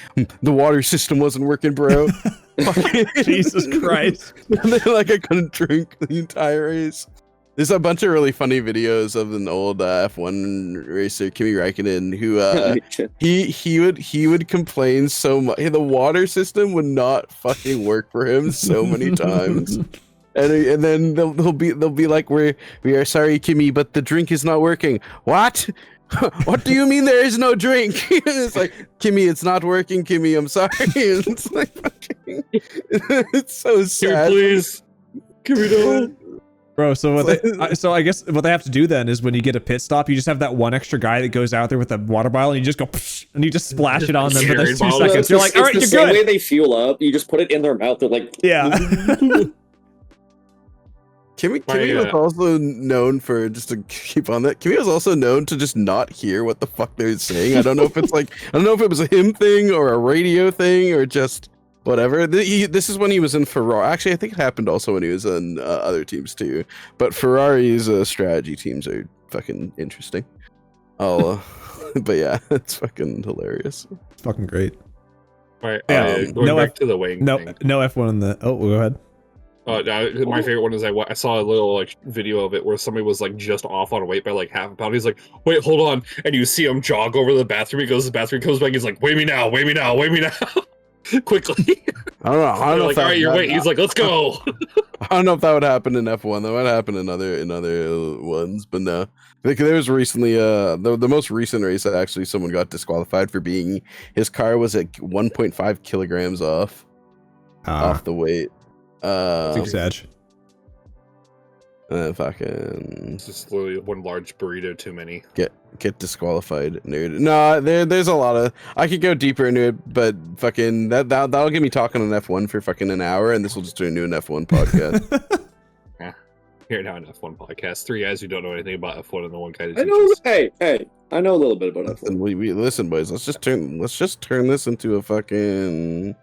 "The water system wasn't working, bro." Jesus Christ! And they're like, "I couldn't drink the entire race." There's a bunch of really funny videos of an old F1 racer, Kimi Räikkönen, who he would complain so much. The water system would not fucking work for him so many times, and then they'll be like, we are sorry, Kimi, but the drink is not working. What? What do you mean there is no drink? It's like, Kimi, it's not working, Kimi. I'm sorry. It's like fucking, it's so sad. Here, please, Kimi, no. Bro, so I guess what they have to do then is when you get a pit stop, you just have that one extra guy that goes out there with a water bottle, and you just go and you just splash it on them for those 2 seconds. You're like, all right, you're good. The same way they fuel up, you just put it in their mouth. They're like, yeah. Kimi was also known for, just to keep on that, Kimi was also known to just not hear what the fuck they were saying. I don't know if it's like, I don't know if it was a him thing or a radio thing or just whatever. This is when he was in Ferrari. Actually, I think it happened also when he was in other teams too. But Ferrari's strategy teams are fucking interesting. But yeah, it's fucking hilarious. It's fucking great. All right, going back to the weighing thing. No F1 in the. Oh, go ahead. My favorite one is I saw a little like video of it where somebody was like just off on weight by like half a pound. He's like, "Wait, hold on," and you see him jog over to the bathroom. He goes to the bathroom, comes back. He's like, "Weigh me now, weigh me now, weigh me now." Quickly. I don't know. Like, all right, your weight. He's like, "Let's go." I don't know if that would happen in F1. That would happen in other ones, but no. Like, there was recently the most recent race that actually someone got disqualified for being, his car was at 1.5 kilograms off the weight. That's exag. Fucking. It's just literally one large burrito too many. Get disqualified, nerd. No, there's a lot of. I could go deeper into it, but fucking that'll get me talking on F1 for fucking an hour, and this will just turn into an F1 podcast. Yeah, here now an F1 podcast. 3 guys who don't know anything about F1 and the one guy that I know. Hey, I know a little bit about F1. We listen, boys. Let's just turn this into a fucking.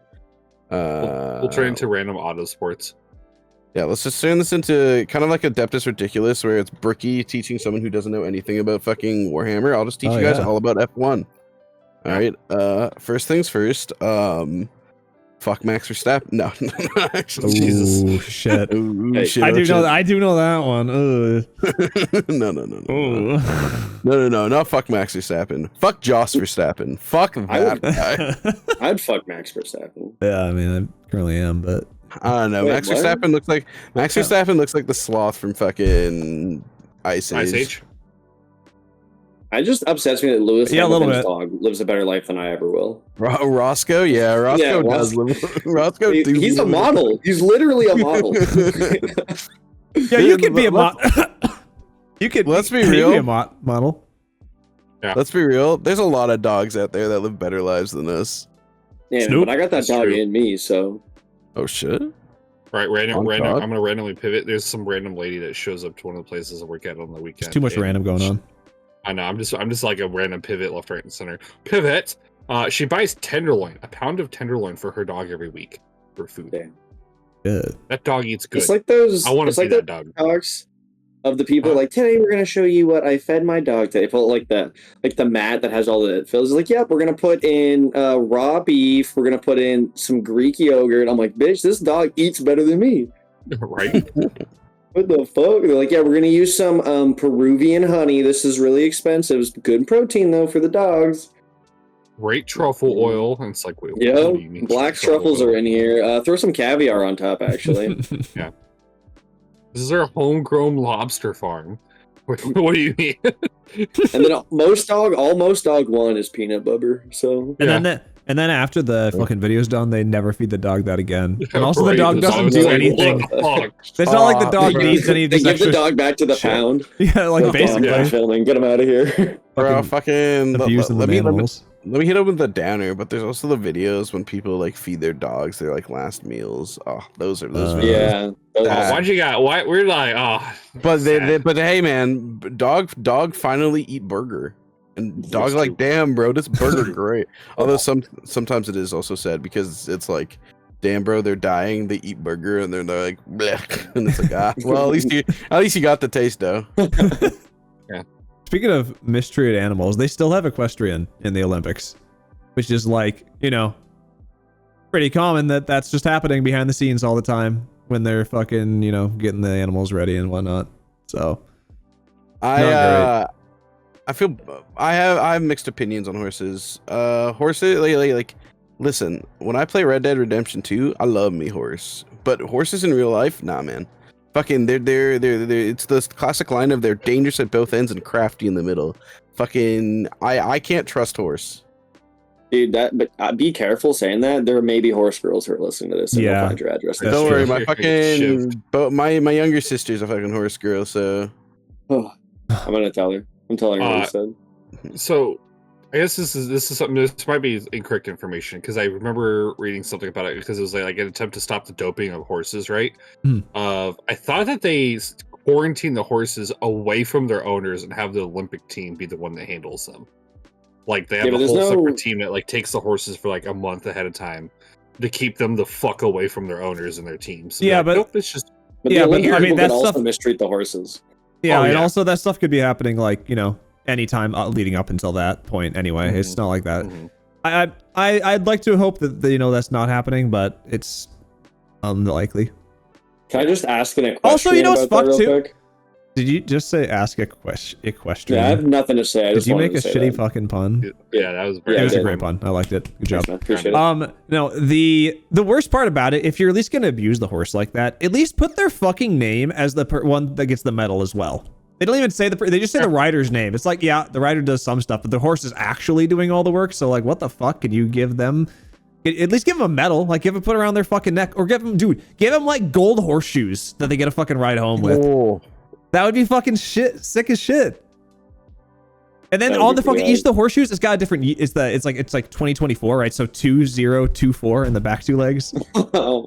We'll turn into random auto sports. Yeah, let's just turn this into kind of like Adeptus Ridiculous, where it's Brookie teaching someone who doesn't know anything about fucking Warhammer. I'll just teach you guys all about F1. All right. First things first. Fuck Max Verstappen. No, actually, Jesus. Shit. Shit. I do know that one. No, not fuck Max Verstappen. Fuck Joss Verstappen. Fuck that guy. I'd fuck Max Verstappen. Yeah, I mean, I currently am, but I don't know. Max Verstappen looks like the sloth from fucking Ice Age. It just upsets me that Lewis Hamilton's dog lives a better life than I ever will. Roscoe? Yeah, Roscoe does live. Roscoe he's a model. He's literally a model. Yeah, you could be a model. You could. Let's be real. Be a model. Yeah. Let's be real. There's a lot of dogs out there that live better lives than us. Yeah, Snoop. But I got that dog in me, so. Oh shit. Right, random. I'm gonna randomly pivot. There's some random lady that shows up to one of the places I work at on the weekend. There's too much random going on. I know. I'm just like a random pivot, left, right, and center. Pivot. She buys tenderloin, a pound of tenderloin for her dog every week for food. Damn. Good. That dog eats good. It's like those. I want to see that dog. Dogs. of the people like, today we're gonna show you what I fed my dog today. They put like the mat that has all the fills. Like, yep, we're gonna put in raw beef. We're gonna put in some Greek yogurt. I'm like, bitch, this dog eats better than me. Right. What the fuck? They're like, yeah, we're gonna use some Peruvian honey. This is really expensive. It's good protein though for the dogs. Great truffle oil. And it's like, wait, Yeah, what do you mean black truffles are in here. Throw some caviar on top, actually. Yeah. This is our homegrown lobster farm. What do you mean? And then most dog 1 is peanut butter. So and then after the fucking video's done, they never feed the dog that again. And also the dog doesn't do anything. It's not like the dog needs any of they this give extra the dog back to the pound. Yeah, like basically. Filming. Get him out of here. Bro, fucking abusing the animals. Let me hit up with the downer, but there's also the videos when people like feed their dogs their like last meals. Oh, those videos. Yeah. Why'd you got? Why we're like, but hey man, dog finally eat burger, and dog's like, damn bro, this burger great. Although sometimes it is also sad because it's like, damn bro, they're dying, they eat burger and they're like, bleh. And it's like, well at least you got the taste though. Yeah. Speaking of mistreated animals, they still have equestrian in the Olympics, which is like, pretty common that's just happening behind the scenes all the time when they're fucking, getting the animals ready and whatnot. So I have mixed opinions on horses. Horses like listen, when I play Red Dead Redemption 2, I love me horse. But horses in real life, nah man. Fucking they're it's the classic line of they're dangerous at both ends and crafty in the middle. Fucking I can't trust horse. Dude, but be careful saying that. There may be horse girls who are listening to this and they'll find your address. Don't worry, my fucking my younger sister's a fucking horse girl, so I'm gonna tell her. I'm telling her what you said. So I guess this is something. This might be incorrect information because I remember reading something about it because it was like an attempt to stop the doping of horses, right? I thought that they quarantine the horses away from their owners and have the Olympic team be the one that handles them. Like they have a whole separate team that like takes the horses for like a month ahead of time to keep them the fuck away from their owners and their teams. So yeah, but nope, it's just. But I mean that stuff mistreat the horses. Yeah, and also that stuff could be happening like anytime leading up until that point anyway. It's not like that. I'd like to hope that that's not happening, but it's unlikely. Can I just ask an question? Also, what's fucked too? Quick? Did you just say ask a question? Yeah, I have nothing to say. Did you make a shitty fucking pun? Yeah, that was. It was a great pun. I liked it. Good job. Thanks, appreciate it. No, the worst part about it, if you're at least gonna abuse the horse like that, at least put their fucking name as the one that gets the medal as well. They don't even say they just say the rider's name. It's like, yeah, the rider does some stuff, but the horse is actually doing all the work. So like, what the fuck? Could you give them? At least give them a medal, like put around their fucking neck, or give them like gold horseshoes that they get a fucking ride home with. Oh. That would be fucking sick as shit. And then on the fucking each of the horseshoes, it's got a different. It's like 2024, right? So 2024 in the back two legs.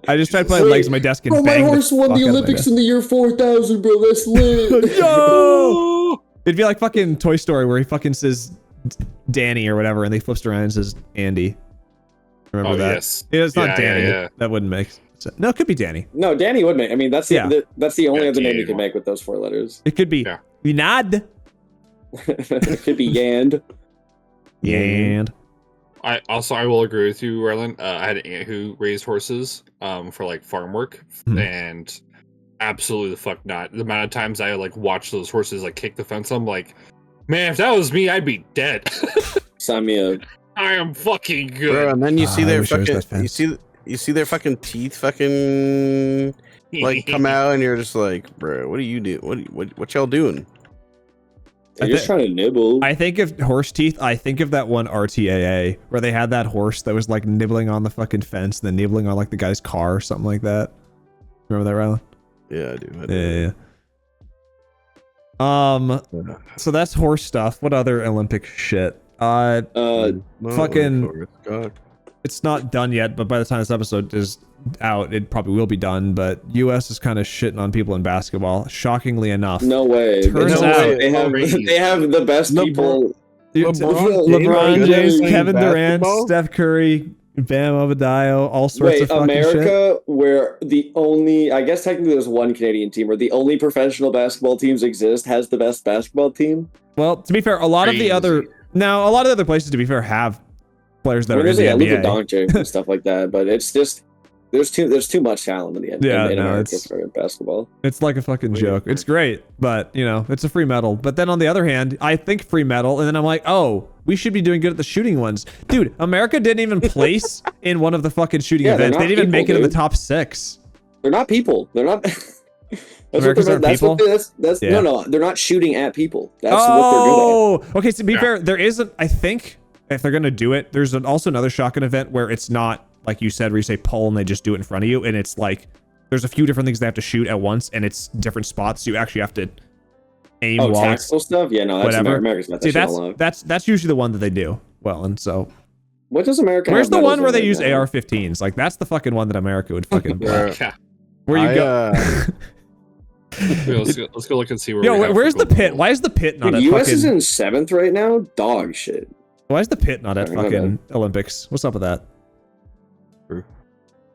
I just tried putting legs on my desk and bang. My horse won the Olympics in the year 4000, bro. That's lit. Yo! It'd be like fucking Toy Story where he fucking says Danny or whatever, and they flips around and says Andy. Remember that? Yes. Yeah, it's not Danny. Yeah. That wouldn't make sense. No, it could be Danny. No, Danny would make. I mean, that's the only other name you can make with those 4 letters. It could be Ynad. It could be Yand. Yand. I will agree with you, Rylan. I had an aunt who raised horses for like farm work, and absolutely the fuck not. The amount of times I like watch those horses like kick the fence, I'm like, man, if that was me, I'd be dead. Sign me up. I am fucking good. Bro, and then you see their fucking you see their fucking teeth fucking like come out, and you're just like, bro, what do you do? What y'all doing? They're just trying to nibble. I think of horse teeth. I think of that one RTAA where they had that horse that was like nibbling on the fucking fence and then nibbling on like the guy's car or something like that. Remember that, Rylan? Yeah, I do. Yeah. So that's horse stuff. What other Olympic shit? Fucking. It's not done yet, but by the time this episode is out, it probably will be done. But U.S. is kind of shitting on people in basketball. Shockingly enough, no way. Turns out they have the best people. LeBron James, Kevin Durant, Steph Curry, Bam Obadiah, all sorts of fucking America, shit. where the only, I guess technically there's one Canadian team where the only professional basketball teams exist, has the best basketball team. Well, to be fair, a lot of the other places, to be fair, have players that are in the NBA. Luka Doncic and stuff like that, but it's just there's too much talent in the NBA in America for basketball. It's like a fucking joke. It's great, but you know, it's a free medal. But then on the other hand, I think free medal, and then I'm like, oh, we should be doing good at the shooting ones. Dude, America didn't even place in one of the fucking shooting events. They didn't even make it in the top 6. They're not people. They're not. Americans aren't people? No, they're not shooting at people. That's what they're good at. Okay, so to be fair, there isn't, I think, if they're going to do it, there's also another shotgun event where it's not, like you said, where you say pull and they just do it in front of you, and it's like, there's a few different things they have to shoot at once, and it's different spots, so you actually have to aim while tactical stuff? Yeah, no, that's America's not. See, that's usually the one that they do well, and so... What does America Where's the one where they use AR-15s? Like, that's the fucking one that America would fucking... Where you go... Let's go look and see where. Yo, where's the pit? Why is the pit not at US fucking... is in 7th right now? Dog shit. Why is the pit not at fucking Olympics? What's up with that?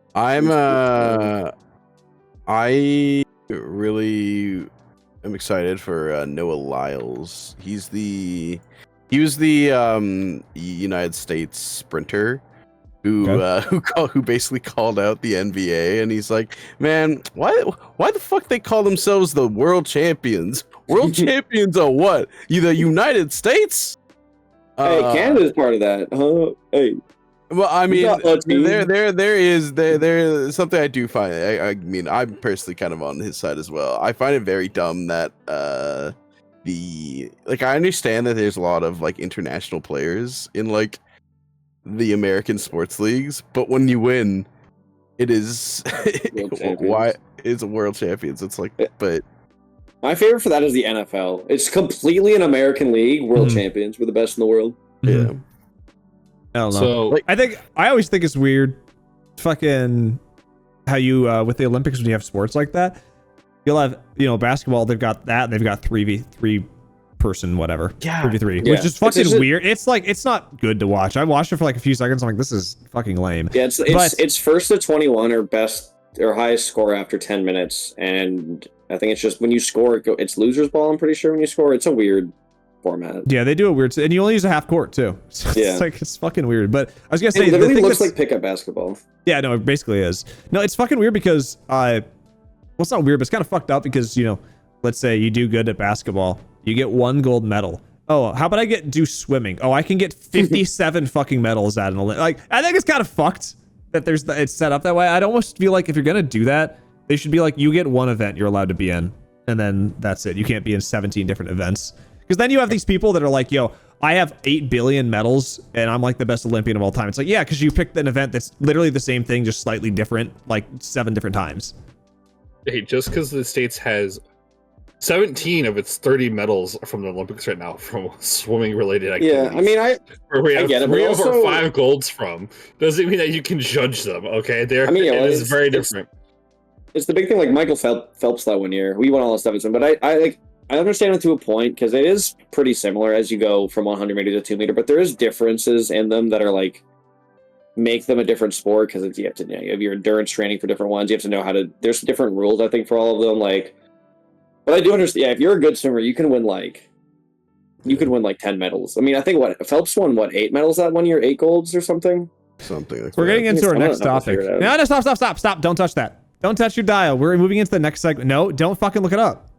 I really am excited for Noah Lyles. He was the United States sprinter who basically called out the NBA, and he's like, man, why the fuck they call themselves the world champions? World champions of what? You the United States? Hey, Canada's part of that, huh? Hey. Well, I mean, there is something I do find. I mean, I'm personally kind of on his side as well. I find it very dumb that I understand that there's a lot of like international players in like the American sports leagues, but when you win, it is why it's world champions. It's like, but my favorite for that is the NFL. It's completely an American league. World champions. We're the best in the world. Yeah. I don't know. So, I always think it's weird, fucking how you with the Olympics when you have sports like that, you'll have basketball. They've got that. They've got 3v3 person whatever. Yeah. 3v3, which is fucking weird. It's like it's not good to watch. I watched it for like a few seconds. I'm like, this is fucking lame. Yeah, it's first to 21 or best or highest score after 10 minutes, and I think it's just when you score, it's loser's ball. I'm pretty sure when you score, it's a weird format. Yeah, they do a weird, and you only use a half court too. So yeah, it's fucking weird. But I was gonna say, it literally looks like pickup basketball. Yeah, no, it basically is. No, it's fucking weird because well, it's not weird, but it's kind of fucked up because let's say you do good at basketball, you get 1 gold medal. Oh, how about I do swimming? Oh, I can get 57 fucking medals at an Olympic. Like, I think it's kind of fucked that it's set up that way. I'd almost feel like if you're gonna do that, they should be like, you get 1 event you're allowed to be in, and then that's it. You can't be in 17 different events. Because then you have these people that are like, yo, I have 8 billion medals and I'm like the best Olympian of all time. It's like, yeah, because you picked an event that's literally the same thing, just slightly different, like 7 different times. Hey, just because the States has 17 of its 30 medals from the Olympics right now from swimming related activities. Yeah, I mean, I get it. 3 of our 5 golds from doesn't mean that you can judge them. Okay, it is very different. It's the big thing, like Michael Phelps that one year. We won all the stuff, but I understand it to a point because it is pretty similar as you go from 100 meter to 2 meter, but there is differences in them that are like make them a different sport because you have to you have your endurance training for different ones. You have to know how to. There's different rules I think for all of them. Like, but I do understand. Yeah, if you're a good swimmer, you can win like 10 medals. I mean, I think Phelps won 8 medals that one year, 8 golds or something. Something like We're getting into our next topic. No, stop! Don't touch that. Don't touch your dial. We're moving into the next segment. No, don't fucking look it up.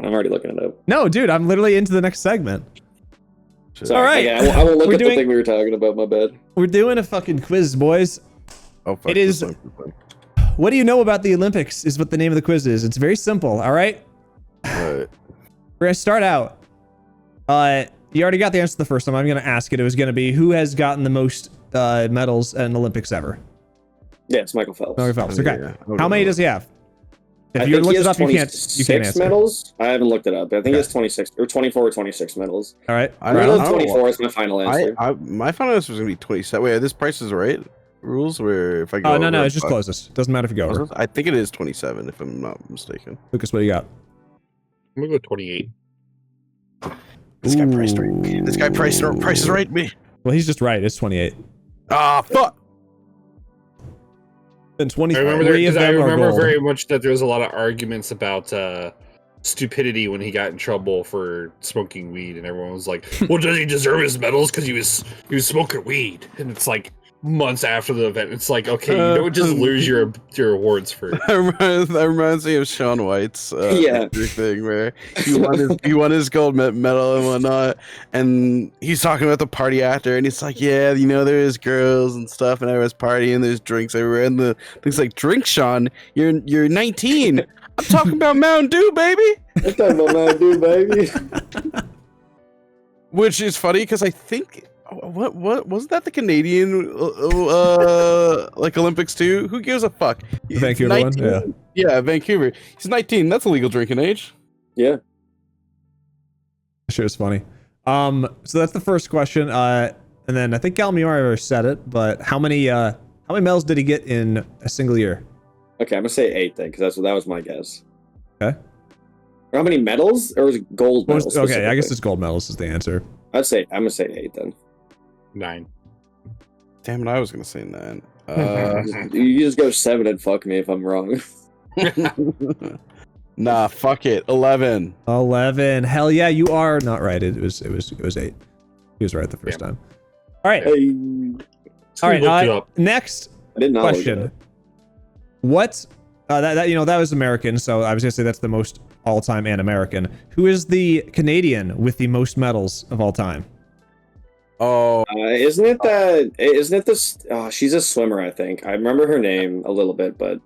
I'm already looking it up. No, dude, I'm literally into the next segment. Sorry, all right. Okay, I won't look at the thing we were talking about, my bad. We're doing a fucking quiz, boys. Oh, fuck. It is... What do you know about the Olympics is what the name of the quiz is. It's very simple, all right? Alright. We're going to start out. You already got the answer the first time. I'm going to ask it. It was going to be who has gotten the most medals in Olympics ever? Yeah, it's Michael Phelps. Michael Phelps, okay. Yeah. How many does he have? If you looked it up, you can't answer. Medals? I haven't looked it up. I think it's 26 or 24 or 26 medals. All right. I don't know. 24 is my final answer. My final answer was going to be 27. Wait, are this Price is Right rules where if I go... Oh, no, it's just closest. Doesn't matter if you go over. I think it is 27 if I'm not mistaken. Lucas, what do you got? I'm going to go 28. This guy priced right. This guy Price is Right me. Well, he's just right. It's 28. Ah, fuck. And 23 of them I remember are gold. very much that there was a lot of arguments about stupidity when he got in trouble for smoking weed, and everyone was like, "Well, does he deserve his medals because he was smoking weed?" And it's like months after the event, it's like, okay, you don't just lose your awards for. That reminds me of Shaun White's thing where he won his gold medal and whatnot, and he's talking about the party after, and he's like, yeah, you know, there's girls and stuff, and everyone's partying, there's drinks everywhere, and the thing's like, drink, Sean, you're 19. I'm talking about Mountain Dew, baby. I'm talking about Mountain Dew, baby. Which is funny because I think what wasn't that the Canadian like Olympics too? Who gives a fuck? The Vancouver one, yeah, Vancouver. He's 19. That's a legal drinking age. Yeah, sure, it's funny. So that's the first question. And then I think Galmior said it, but how many medals did he get in a single year? Okay, I'm gonna say 8 then, because that was my guess. Okay. Or how many medals? Or was it gold medals? Okay, I guess it's gold medals is the answer. I'm gonna say 8 then. 9. Damn it, I was gonna say 9. You just go 7 and fuck me if I'm wrong. Nah, fuck it. 11. 11. Hell yeah, you are not right. It was 8. He was right the first time. All right. All right. Next question. What? That was American, so I was gonna say that's the most all-time and American. Who is the Canadian with the most medals of all time? Oh, isn't it this? Oh, she's a swimmer, I think. I remember her name a little bit, but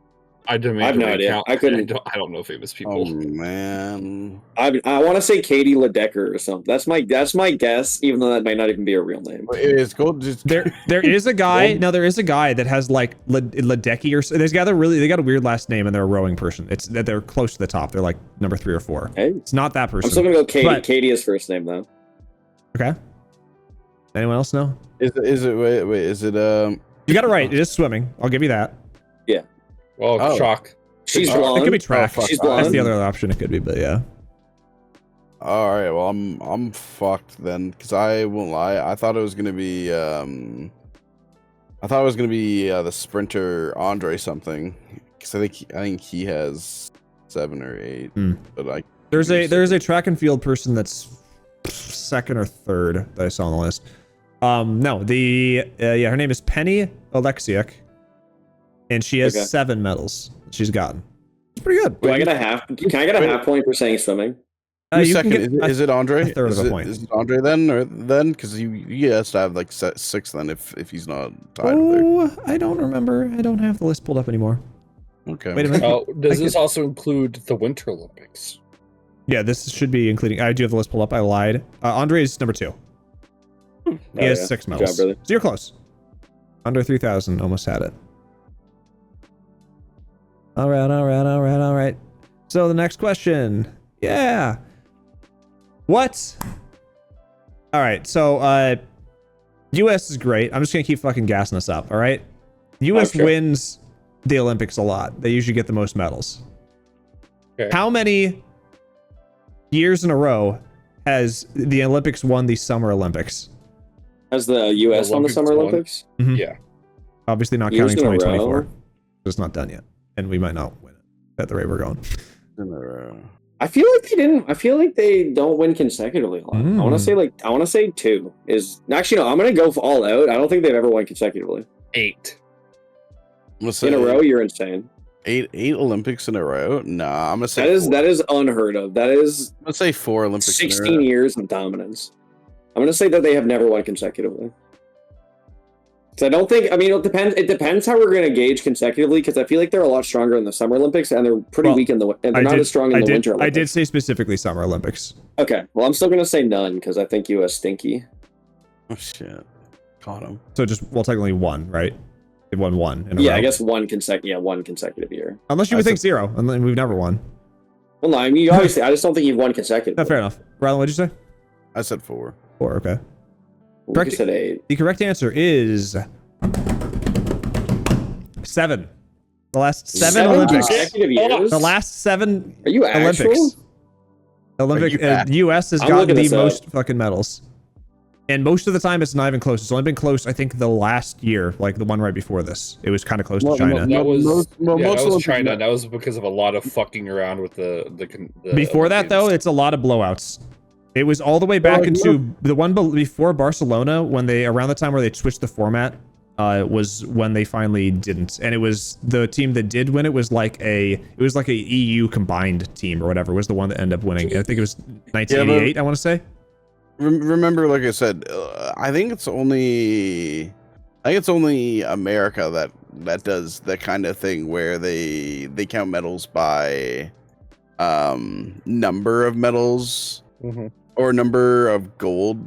I have no idea. I don't know famous people. Oh man, I want to say Katie Ledecker or something. That's my guess, even though that might not even be a real name. It's gold. There is a guy. No, there is a guy that has like Ledecky or so. They got a weird last name and they're a rowing person. It's that they're close to the top. They're like number 3 or 4. Hey, it's not that person. I'm still gonna go Katie. Katie is first name though. Okay. Anyone else know? Is it? Wait. Is it? You got it right. It is swimming. I'll give you that. Yeah. Well, shock. She's blonde. It could be track. She's blonde. That's the other option. It could be, but yeah. All right. Well, I'm fucked then, because I won't lie. I thought it was gonna be the sprinter Andre something, because I think he has 7 or 8. But there's a track and field person that's 2nd or 3rd that I saw on the list. Her name is Penny Oleksiak, and she has 7 medals she's gotten. It's pretty good. Can I get a half point for saying swimming? Second, is it Andre? A third of a point. Is it Andre then? Because he has to have like 6 then if he's not tied with her. I don't remember. I don't have the list pulled up anymore. Okay. Wait a minute. Does this also include the Winter Olympics? Yeah, this should be including. I do have the list pulled up. I lied. Andre is number 2. He has 6 medals. Good job, so you're close. Under 3,000, almost had it. All right. So the next question. Yeah. What? All right. So, U.S. is great. I'm just gonna keep fucking gassing us up. All right. U.S. wins the Olympics a lot. They usually get the most medals. Okay. How many years in a row has the Olympics won the Summer Olympics? Has the U.S. won the Summer Olympics? Mm-hmm. Yeah. Obviously not counting 2024. It's not done yet, and we might not win it at the rate we're going. I feel like they didn't. I feel like they don't win consecutively a lot. I want to say 2 is actually no. I'm gonna go all out. I don't think they've ever won consecutively. 8 in a row. You're insane. 8 Olympics in a row? Nah, I'm gonna say that is unheard of. That is. I'm gonna say 4 Olympics. 16 years of dominance. I'm gonna say that they have never won consecutively. So I don't think. I mean, it depends. It depends how we're gonna gauge consecutively, because I feel like they're a lot stronger in the Summer Olympics, and they're pretty weak in and they're not as strong in the Winter Olympics. I did say specifically Summer Olympics. Okay, well, I'm still gonna say none because I think U.S. stinky. Oh shit, caught him. So technically 1, right? They won 1 in a row. I guess one consecutive year. Unless you would think 0, and then we've never won. Well, no, I mean, obviously, I just don't think you've won consecutively. No, fair enough. Rylan, what'd you say? I said 4. 4, okay. You said 8. The correct answer is 7. The last 7 Olympics. Consecutive years? The last 7 Are you Olympics. actual? U.S. has gotten the most fucking medals. And most of the time, it's not even close. It's only been close, I think, the last year, like the one right before this. It was kind of close to China. That was China. That was because of a lot of fucking around with the Before that, though, it's a lot of blowouts. It was all the way back into the one before Barcelona, when they, around the time where they switched the format, was when they finally didn't. And it was the team that did win. It was like a EU combined team or whatever was the one that ended up winning. I think it was 1988, I want to say. Remember, like I said, I think it's only America that does that kind of thing where they count medals by number of medals or number of gold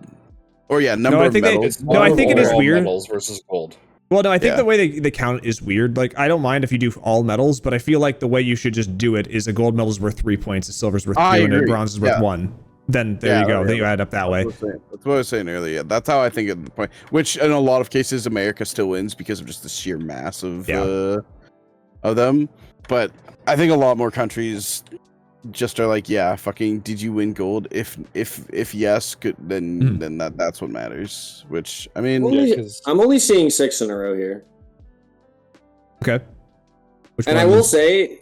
or number of medals. I think it is weird. Medals versus gold. Well, no, I think the way they count is weird. Like, I don't mind if you do all medals, but I feel like the way you should just do it is a gold medal is worth 3 points, a silver is worth 2, and a bronze is worth 1. Then there you go. Then you add up that way. That's what I was saying earlier. That's how I think at the point. Which in a lot of cases, America still wins because of just the sheer mass of them. But I think a lot more countries just are like, fucking, did you win gold? If yes, good, then that's what matters. Which I mean, I'm only seeing 6 in a row here. Okay. I will say,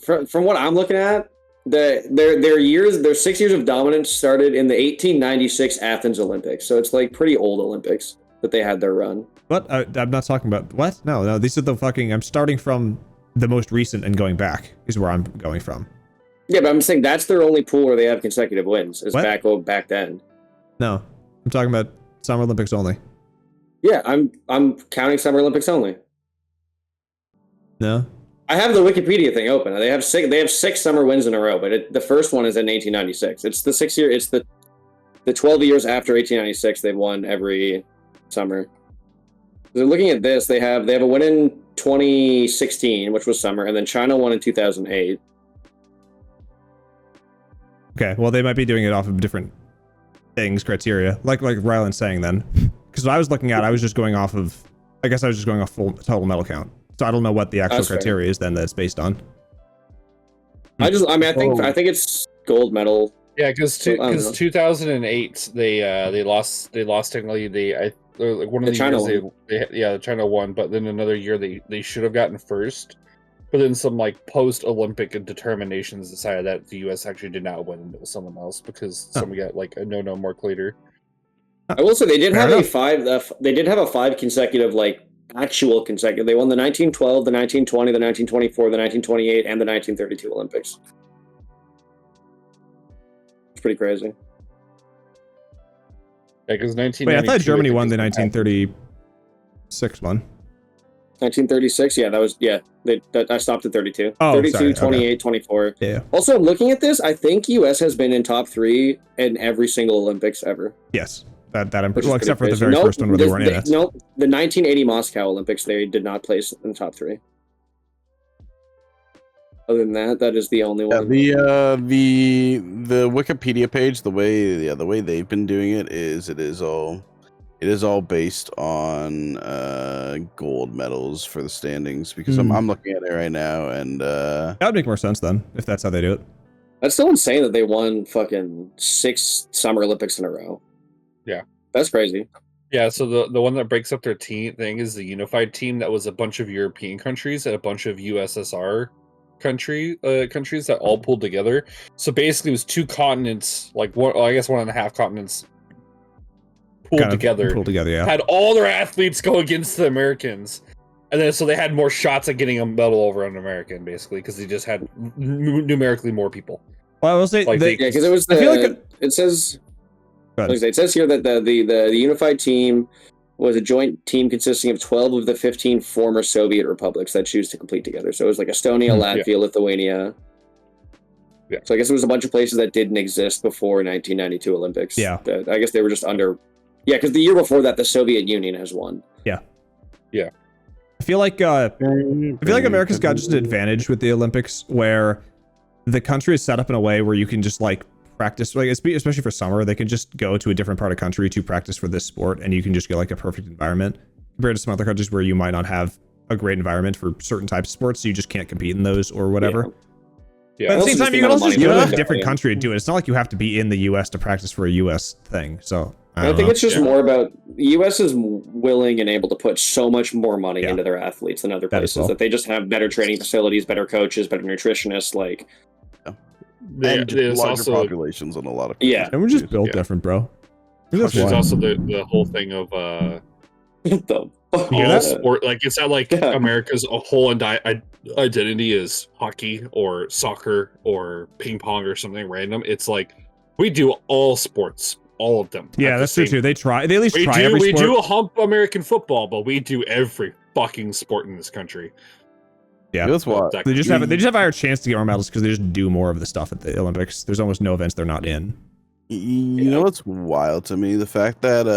from what I'm looking at. Their 6 years of dominance started in the 1896 Athens Olympics, so it's like pretty old Olympics that they had their run. What? I'm not talking about what? No. These are the fucking. I'm starting from the most recent and going back is where I'm going from. Yeah, but I'm saying that's their only pool where they have consecutive wins. Is back then. No, I'm talking about Summer Olympics only. Yeah, I'm counting Summer Olympics only. No. I have the Wikipedia thing open. They have 6 summer wins in a row, but the first one is in 1896. It's the 6 year. It's the 12 years after 1896. They've won every summer. They're looking at this. They have a win in 2016, which was summer, and then China won in 2008. Okay, well they might be doing it off of different things, criteria, like Ryland's saying then. Because I was looking at, I was just going off of. I guess I was just going off full total medal count. So I don't know what the actual criteria is then that it's based on. I think it's gold medal. Yeah, because 2008 they lost technically like one of the China years the China won, but then another year they should have gotten first, but then some like post Olympic determinations decided that the U.S. actually did not win and it was someone else because someone got like a no mark later. I will say they did have a 5 consecutive like. Actual consecutive. They won the 1912, the 1920, the 1924, the 1928, and the 1932 Olympics. It's pretty crazy. Yeah, because I thought Germany won the 1936 one. 1936, yeah, that was I stopped at 32. Oh, 32, sorry. 28, 24. Yeah. Also, looking at this, I think US has been in top 3 in every single Olympics ever. Yes. Except for the very first one where they weren't in it. Nope. The 1980 Moscow Olympics, they did not place in the top 3. Other than that is the only one. The Wikipedia page, the way they've been doing it is all based on gold medals for the standings because I'm looking at it right now and that would make more sense then if that's how they do it. That's still insane that they won fucking 6 Summer Olympics in a row. Yeah, that's crazy. Yeah, so the one that breaks up their team thing is the unified team that was a bunch of European countries and a bunch of USSR countries that all pulled together. So basically, it was 2 continents, like 1.5 continents pulled together. Yeah. Had all their athletes go against the Americans, and then so they had more shots at getting a medal over an American, basically, because they just had numerically more people. Well, I will say, because it was. It says. It says here that the unified team was a joint team consisting of 12 of the 15 former Soviet republics that choose to compete together. So it was like Estonia, Latvia, Lithuania. Yeah. So I guess it was a bunch of places that didn't exist before 1992 Olympics. Yeah. I guess they were just under. Yeah, because the year before that, the Soviet Union has won. Yeah. Yeah. I feel like America's got just an advantage with the Olympics where the country is set up in a way where you can just like practice, like especially for summer, they can just go to a different part of the country to practice for this sport, and you can just get like a perfect environment compared to some other countries where you might not have a great environment for certain types of sports, so you just can't compete in those or whatever. But at the same time, you can also just go to a different country to do it. It's not like you have to be in the U.S. to practice for a U.S. thing. So I think it's just more about the U.S. is willing and able to put so much more money into their athletes than other places. That they just have better training facilities, better coaches, better nutritionists. Like, and just larger populations on a lot of countries. And we're just built different, bro. There's also the whole thing of all sport. Like, it's not like America's whole identity is hockey or soccer or ping pong or something random. It's like we do all sports, all of them. Yeah, that's true too. They at least try every sport. We do a hump American football, but we do every fucking sport in this country. Yeah, that's why they just have a higher chance to get more medals because they just do more of the stuff at the Olympics. There's almost no events they're not in. You know what's wild to me? The fact that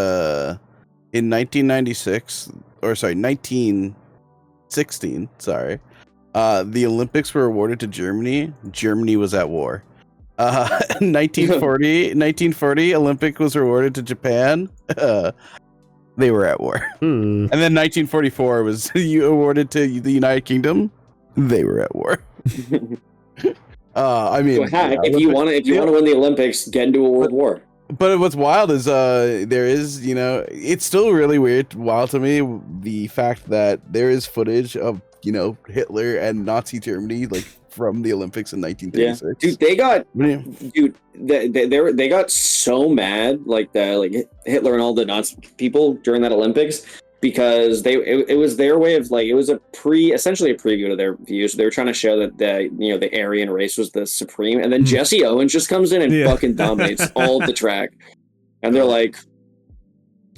in 1916, the Olympics were awarded to Germany. Germany was at war. 1940 Olympic was awarded to Japan. They were at war. And then 1944 was awarded to the United Kingdom. They were at war. I mean, if you want to win the Olympics, get into a world war. But what's wild is there is, it's still really wild to me, the fact that there is footage of, Hitler and Nazi Germany, like, from the Olympics in 1936. Yeah. Dude, they got so mad, like Hitler and all the Nazi people during that Olympics, because it was their way of, like, it was essentially a preview to their views. They were trying to show that the Aryan race was the supreme, and then Jesse Owens just comes in and fucking dominates all of the track, and they're like,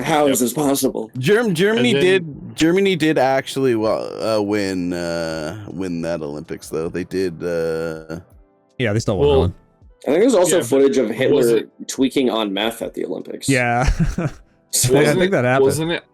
how is this possible? Germany did actually win that Olympics, though. They did. Yeah, they still won. I think there's also footage of Hitler tweaking on meth at the Olympics. Yeah, I think that happened. Wasn't it?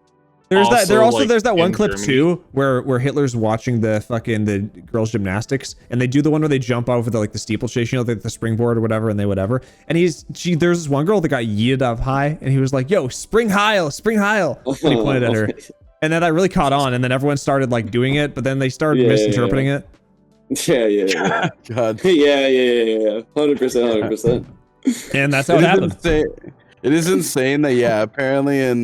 There's that one clip Germany too where Hitler's watching the girls' gymnastics, and they do the one where they jump over the steeplechase, the springboard or whatever, and there's this one girl that got yeeted up high, and he was like, "Yo, spring Heil," and he pointed at her, and then that really caught on, and then everyone started doing it, but then they started misinterpreting it. Yeah. God. Yeah. 100%. And that's how it happened. It is insane that apparently in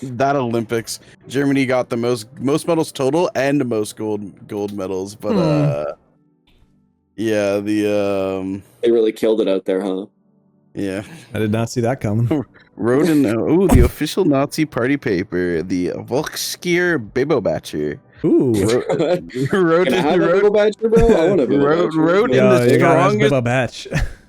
that Olympics, Germany got the most medals total and the most gold medals, but they really killed it out there, huh? Yeah, I did not see that coming. Wrote in the official Nazi party paper, the Volksskier Babobacher. Ooh,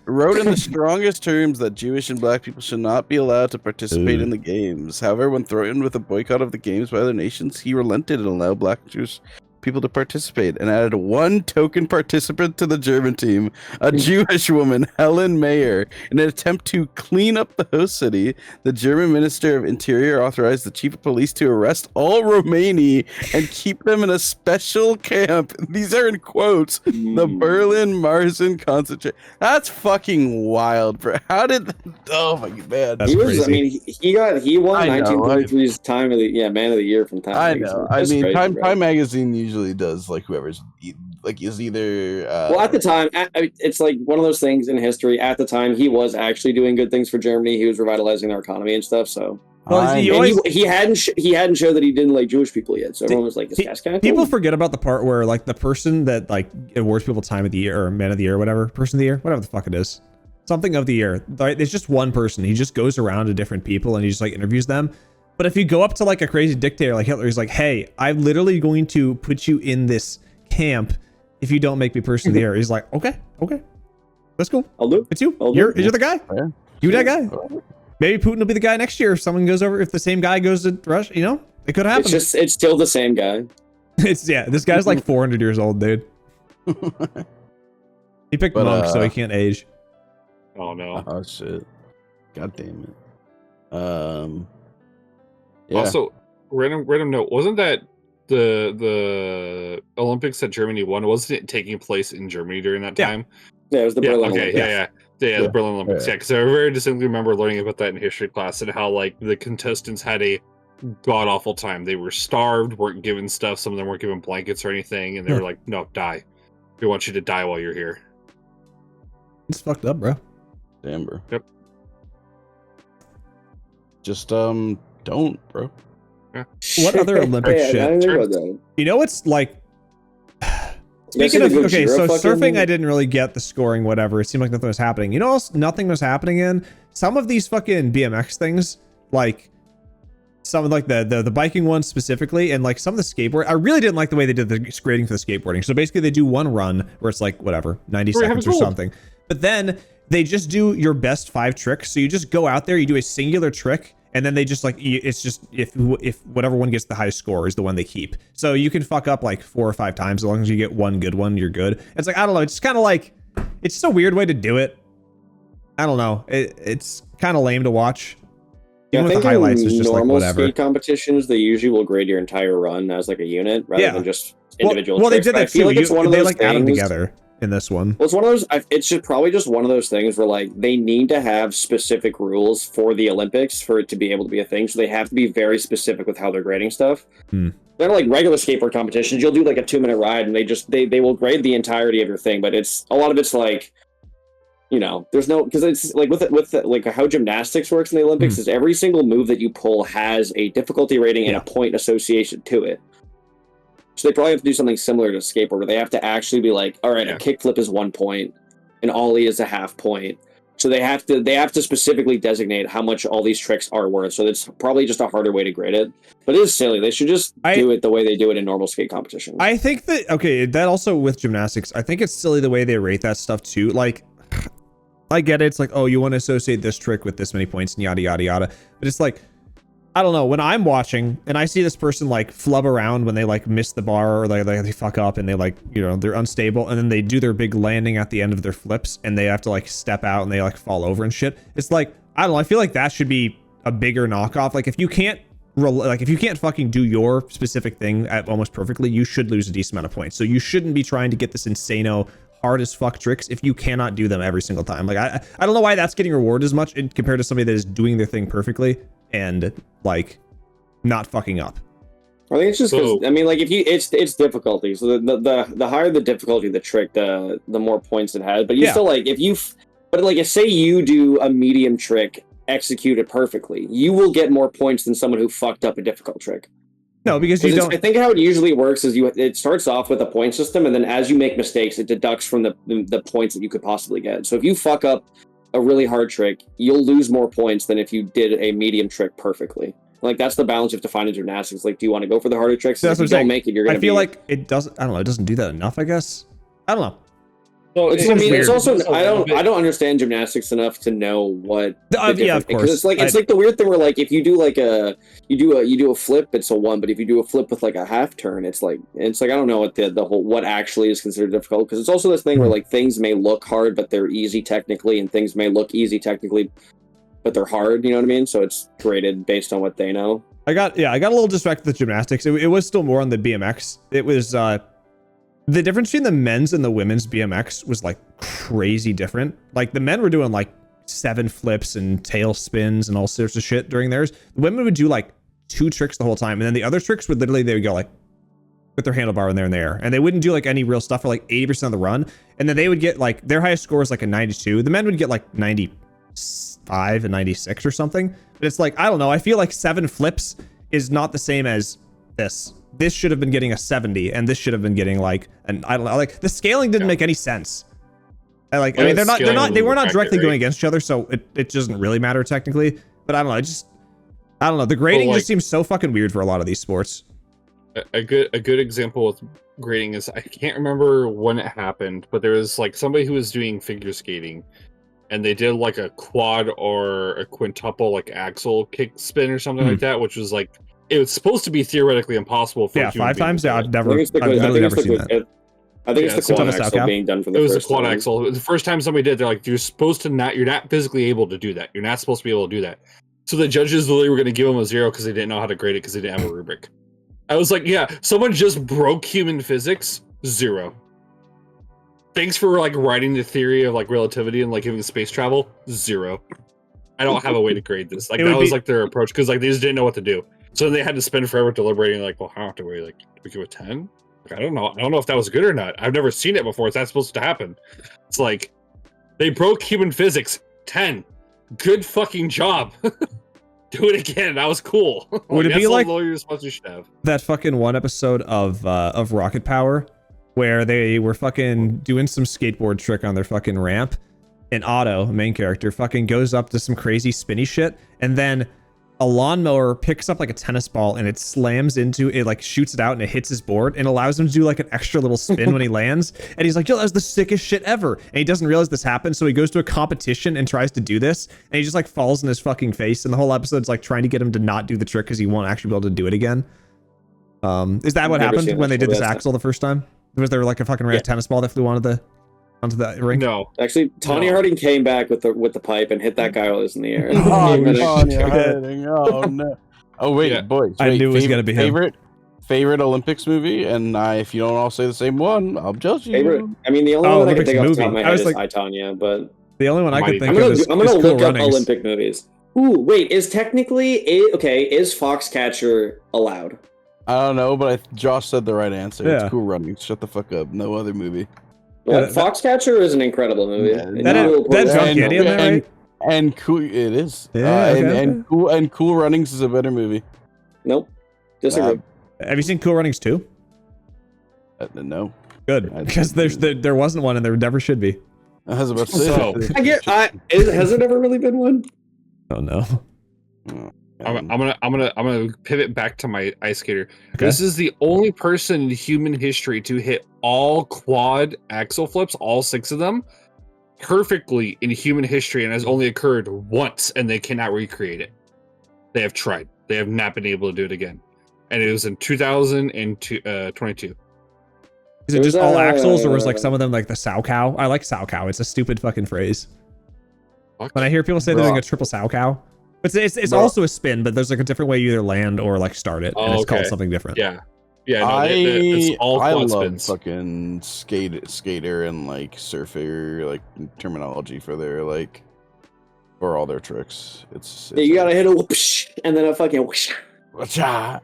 wrote in the strongest terms that Jewish and black people should not be allowed to participate in the games. However, when threatened with a boycott of the games by other nations, he relented and allowed black and Jewish people to participate and added one token participant to the German team, a Jewish woman, Helen Mayer. In an attempt to clean up the host city, the German Minister of Interior authorized the chief of police to arrest all Romani and keep them in a special camp. These are in quotes. The Berlin-Marsen concentration. That's fucking wild, bro. How did? Oh my god, that's crazy. I mean, he won 1933's Man of the Year from Time. I know. I mean, Time Magazine usually does whoever's is either well, at the time, it's like one of those things in history. At the time, he was actually doing good things for Germany. He was revitalizing their economy and stuff. So he hadn't showed that he didn't like Jewish people yet. So everyone was like, "This guy's kind of cool." People forget about the part where the person that awards people Time of the Year or Man of the Year, or whatever, Person of the Year, whatever the fuck it is, something of the year. There's just one person. He just goes around to different people and he just interviews them. But if you go up to a crazy dictator like Hitler, he's like, "Hey, I'm literally going to put you in this camp if you don't make me Person of the Year." He's like, okay, that's cool. I'll do it. It's you. You're the guy. Yeah. You that guy. Maybe Putin will be the guy next year if someone goes over. If the same guy goes to Russia, it could happen. It's still the same guy. This guy's 400 years old, dude. He picked monk, so he can't age. Oh no. Oh shit. God damn it. Yeah. Also, random note, wasn't that the Olympics that Germany won, wasn't it taking place in Germany during that time? Yeah, it was the Berlin Olympics. The Berlin Olympics. Yeah, because I very distinctly remember learning about that in history class and how the contestants had a god awful time. They were starved, weren't given stuff. Some of them weren't given blankets or anything, and they were like, "No, die." We want you to die while you're here. It's fucked up, bro. Damn, bro. Yep. Just don't, bro. Yeah. What other Olympic shit? You know, it's like. Speaking of, okay, so surfing, I didn't really get the scoring, whatever. It seemed like nothing was happening. You know, else nothing was happening in some of these fucking BMX things, like some of like the biking ones specifically, and like some of the skateboard. I really didn't like the way they did the grading for the skateboarding. So basically, they do one run where it's like whatever, 90 seconds or something, but then they just do your best 5 tricks. So you just go out there, you do a singular trick. And then they just like, it's just if whatever one gets the highest score is the one they keep. So you can fuck up like 4 or 5 times as long as you get one good one, you're good. It's like, I don't know. It's kind of like, it's just a weird way to do it. I don't know. It's kind of lame to watch. Even with the highlights, it's just normal like whatever. Skate competitions, they usually will grade your entire run as like a unit rather than just individual tricks. Well, they did that too. Like it's one of those like add them together in this one. Well, it's one of those. It's just probably just one of those things where like they need to have specific rules for the Olympics for it to be able to be a thing. So they have to be very specific with how they're grading stuff. They're like regular skateboard competitions. You'll do like a 2-minute ride, and they will grade the entirety of your thing. But it's a lot of it's like, you know, there's no, because it's like with like how gymnastics works in the Olympics is every single move that you pull has a difficulty rating and a point association to it. So they probably have to do something similar to skateboard where they have to actually be like, all right, a kickflip is 1 point, an ollie is a half point. So they have to specifically designate how much all these tricks are worth. So it's probably just a harder way to grade it. But it is silly. They should just do it the way they do it in normal skate competitions. I think that also with gymnastics, I think it's silly the way they rate that stuff too. Like, I get it. It's like, oh, you want to associate this trick with this many points and yada, yada, yada. But it's like, I don't know, when I'm watching and I see this person like flub around when they like miss the bar or they fuck up and they like, you know, they're unstable and then they do their big landing at the end of their flips and they have to like step out and they like fall over and shit. It's like, I don't know, I feel like that should be a bigger knockoff. Like if you can't fucking do your specific thing at almost perfectly, you should lose a decent amount of points. So you shouldn't be trying to get this insano hard as fuck tricks if you cannot do them every single time. Like I don't know why that's getting rewarded as much compared to somebody that is doing their thing perfectly and like not fucking up. I think it's just because I mean, like if you it's difficulty. So the higher the difficulty of the trick, the more points it has. But you still like if say you do a medium trick, execute it perfectly, you will get more points than someone who fucked up a difficult trick. No, because you don't. I think how it usually works is it starts off with a point system, and then as you make mistakes, it deducts from the points that you could possibly get. So if you fuck up a really hard trick, you'll lose more points than if you did a medium trick perfectly. Like that's the balance you have to find in gymnastics. Like, do you want to go for the harder tricks? That's if you don't make it, you're gonna. I feel like it doesn't. I don't know. It doesn't do that enough. I guess. I don't know. So it's also I don't understand gymnastics enough to know what. Yeah, of course. It's like the weird thing where like if you do like you do a flip, it's a 1, but if you do a flip with like a half turn, it's like I don't know what the whole what actually is considered difficult, because it's also this thing where like things may look hard but they're easy technically, and things may look easy technically but they're hard. You know what I mean? So it's graded based on what they know. I got a little distracted with gymnastics. It was still more on the BMX. It was the difference between the men's and the women's BMX was like crazy different. Like the men were doing like 7 flips and tail spins and all sorts of shit during theirs. The women would do like 2 tricks the whole time, and then the other tricks would literally, they would go like with their handlebar in there and there, and they wouldn't do like any real stuff for like 80% of the run, and then they would get like their highest score was like a 92. The men would get like 95 and 96 or something. But it's like, I don't know, I feel like 7 flips is not the same as this. This should have been getting a 70, and this should have been getting like an, I don't know, like the scaling didn't make any sense. They were not directly going against each other, so it doesn't really matter technically. But I don't know, I don't know. The grading just seems so fucking weird for a lot of these sports. A good example with grading is, I can't remember when it happened, but there was like somebody who was doing figure skating, and they did like a quad or a quintuple like axle kick spin or something like that, which was like, it was supposed to be theoretically impossible for 5 times. Yeah, I've literally never seen that. I think it's the quad axle being done for the first time. It was the quad axle. The first time somebody did, they're like, you're not physically able to do that. You're not supposed to be able to do that. So the judges literally were going to give them a 0 because they didn't know how to grade it because they didn't have a rubric. I was like, yeah, someone just broke human physics. 0. Thanks for like writing the theory of like relativity and like giving space travel. 0. I don't have a way to grade this. Like that was like their approach, because like they just didn't know what to do. So they had to spend forever deliberating. Like, well, how do we like? Do we give a 10? I don't know if that was good or not. I've never seen it before. Is that supposed to happen? It's like they broke human physics. 10. Good fucking job. Do it again. That was cool. Would it be like have. that fucking one episode of Rocket Power where they were fucking doing some skateboard trick on their fucking ramp, and Otto, main character, fucking goes up to some crazy spinny shit, and then a lawnmower picks up like a tennis ball and it slams into it, like shoots it out and it hits his board and allows him to do like an extra little spin when he lands. And he's like, yo, that was the sickest shit ever. And he doesn't realize this happened. So he goes to a competition and tries to do this. And he just like falls in his fucking face. And the whole episode's like trying to get him to not do the trick because he won't actually be able to do it again. Is that what happened when they did this axle the first time? Was there like a fucking red tennis ball that flew onto the ring? No. Actually, Tanya Harding came back with the pipe and hit that guy while he was in the air. Oh no. Oh wait, boys. I knew it was gonna be him. Favorite Olympics movie, and if you don't all say the same one, I'll judge you. Favorite. I mean, the only one I can think off the top of my head is like, I, Tanya, but the only one I could think of is I'm gonna look Cool up Runnings. Olympic movies. Ooh, wait, is Foxcatcher allowed? I don't know, but Josh said the right answer. Yeah. It's Cool Runnings. Shut the fuck up. No other movie. Well, Foxcatcher is an incredible movie. That John Candy in there, right? And Cool, it is. Yeah, and Cool Runnings is a better movie. Nope, disagree. Have you seen Cool Runnings 2? No. Good, because there wasn't one and there never should be. I was about to say has there ever really been one? Oh no. I'm gonna pivot back to my ice skater. Okay. This is the only person in human history to hit all quad axle flips, all 6 of them, perfectly in human history, and has only occurred once, and they cannot recreate it. They have tried. They have not been able to do it again, and it was in 2022. Is it just all axles, or was like some of them like the sow cow? I like sow cow. It's a stupid fucking phrase. Fuck. When I hear people say they're doing a triple sow cow, it's also a spin, but there's like a different way you either land or like start it, and it's called something different. Yeah. Yeah, no, it's all I quad love spins. fucking skater and like surfer like terminology for their like for all their tricks. It's you gotta hit a whoosh and then a fucking whoosh. That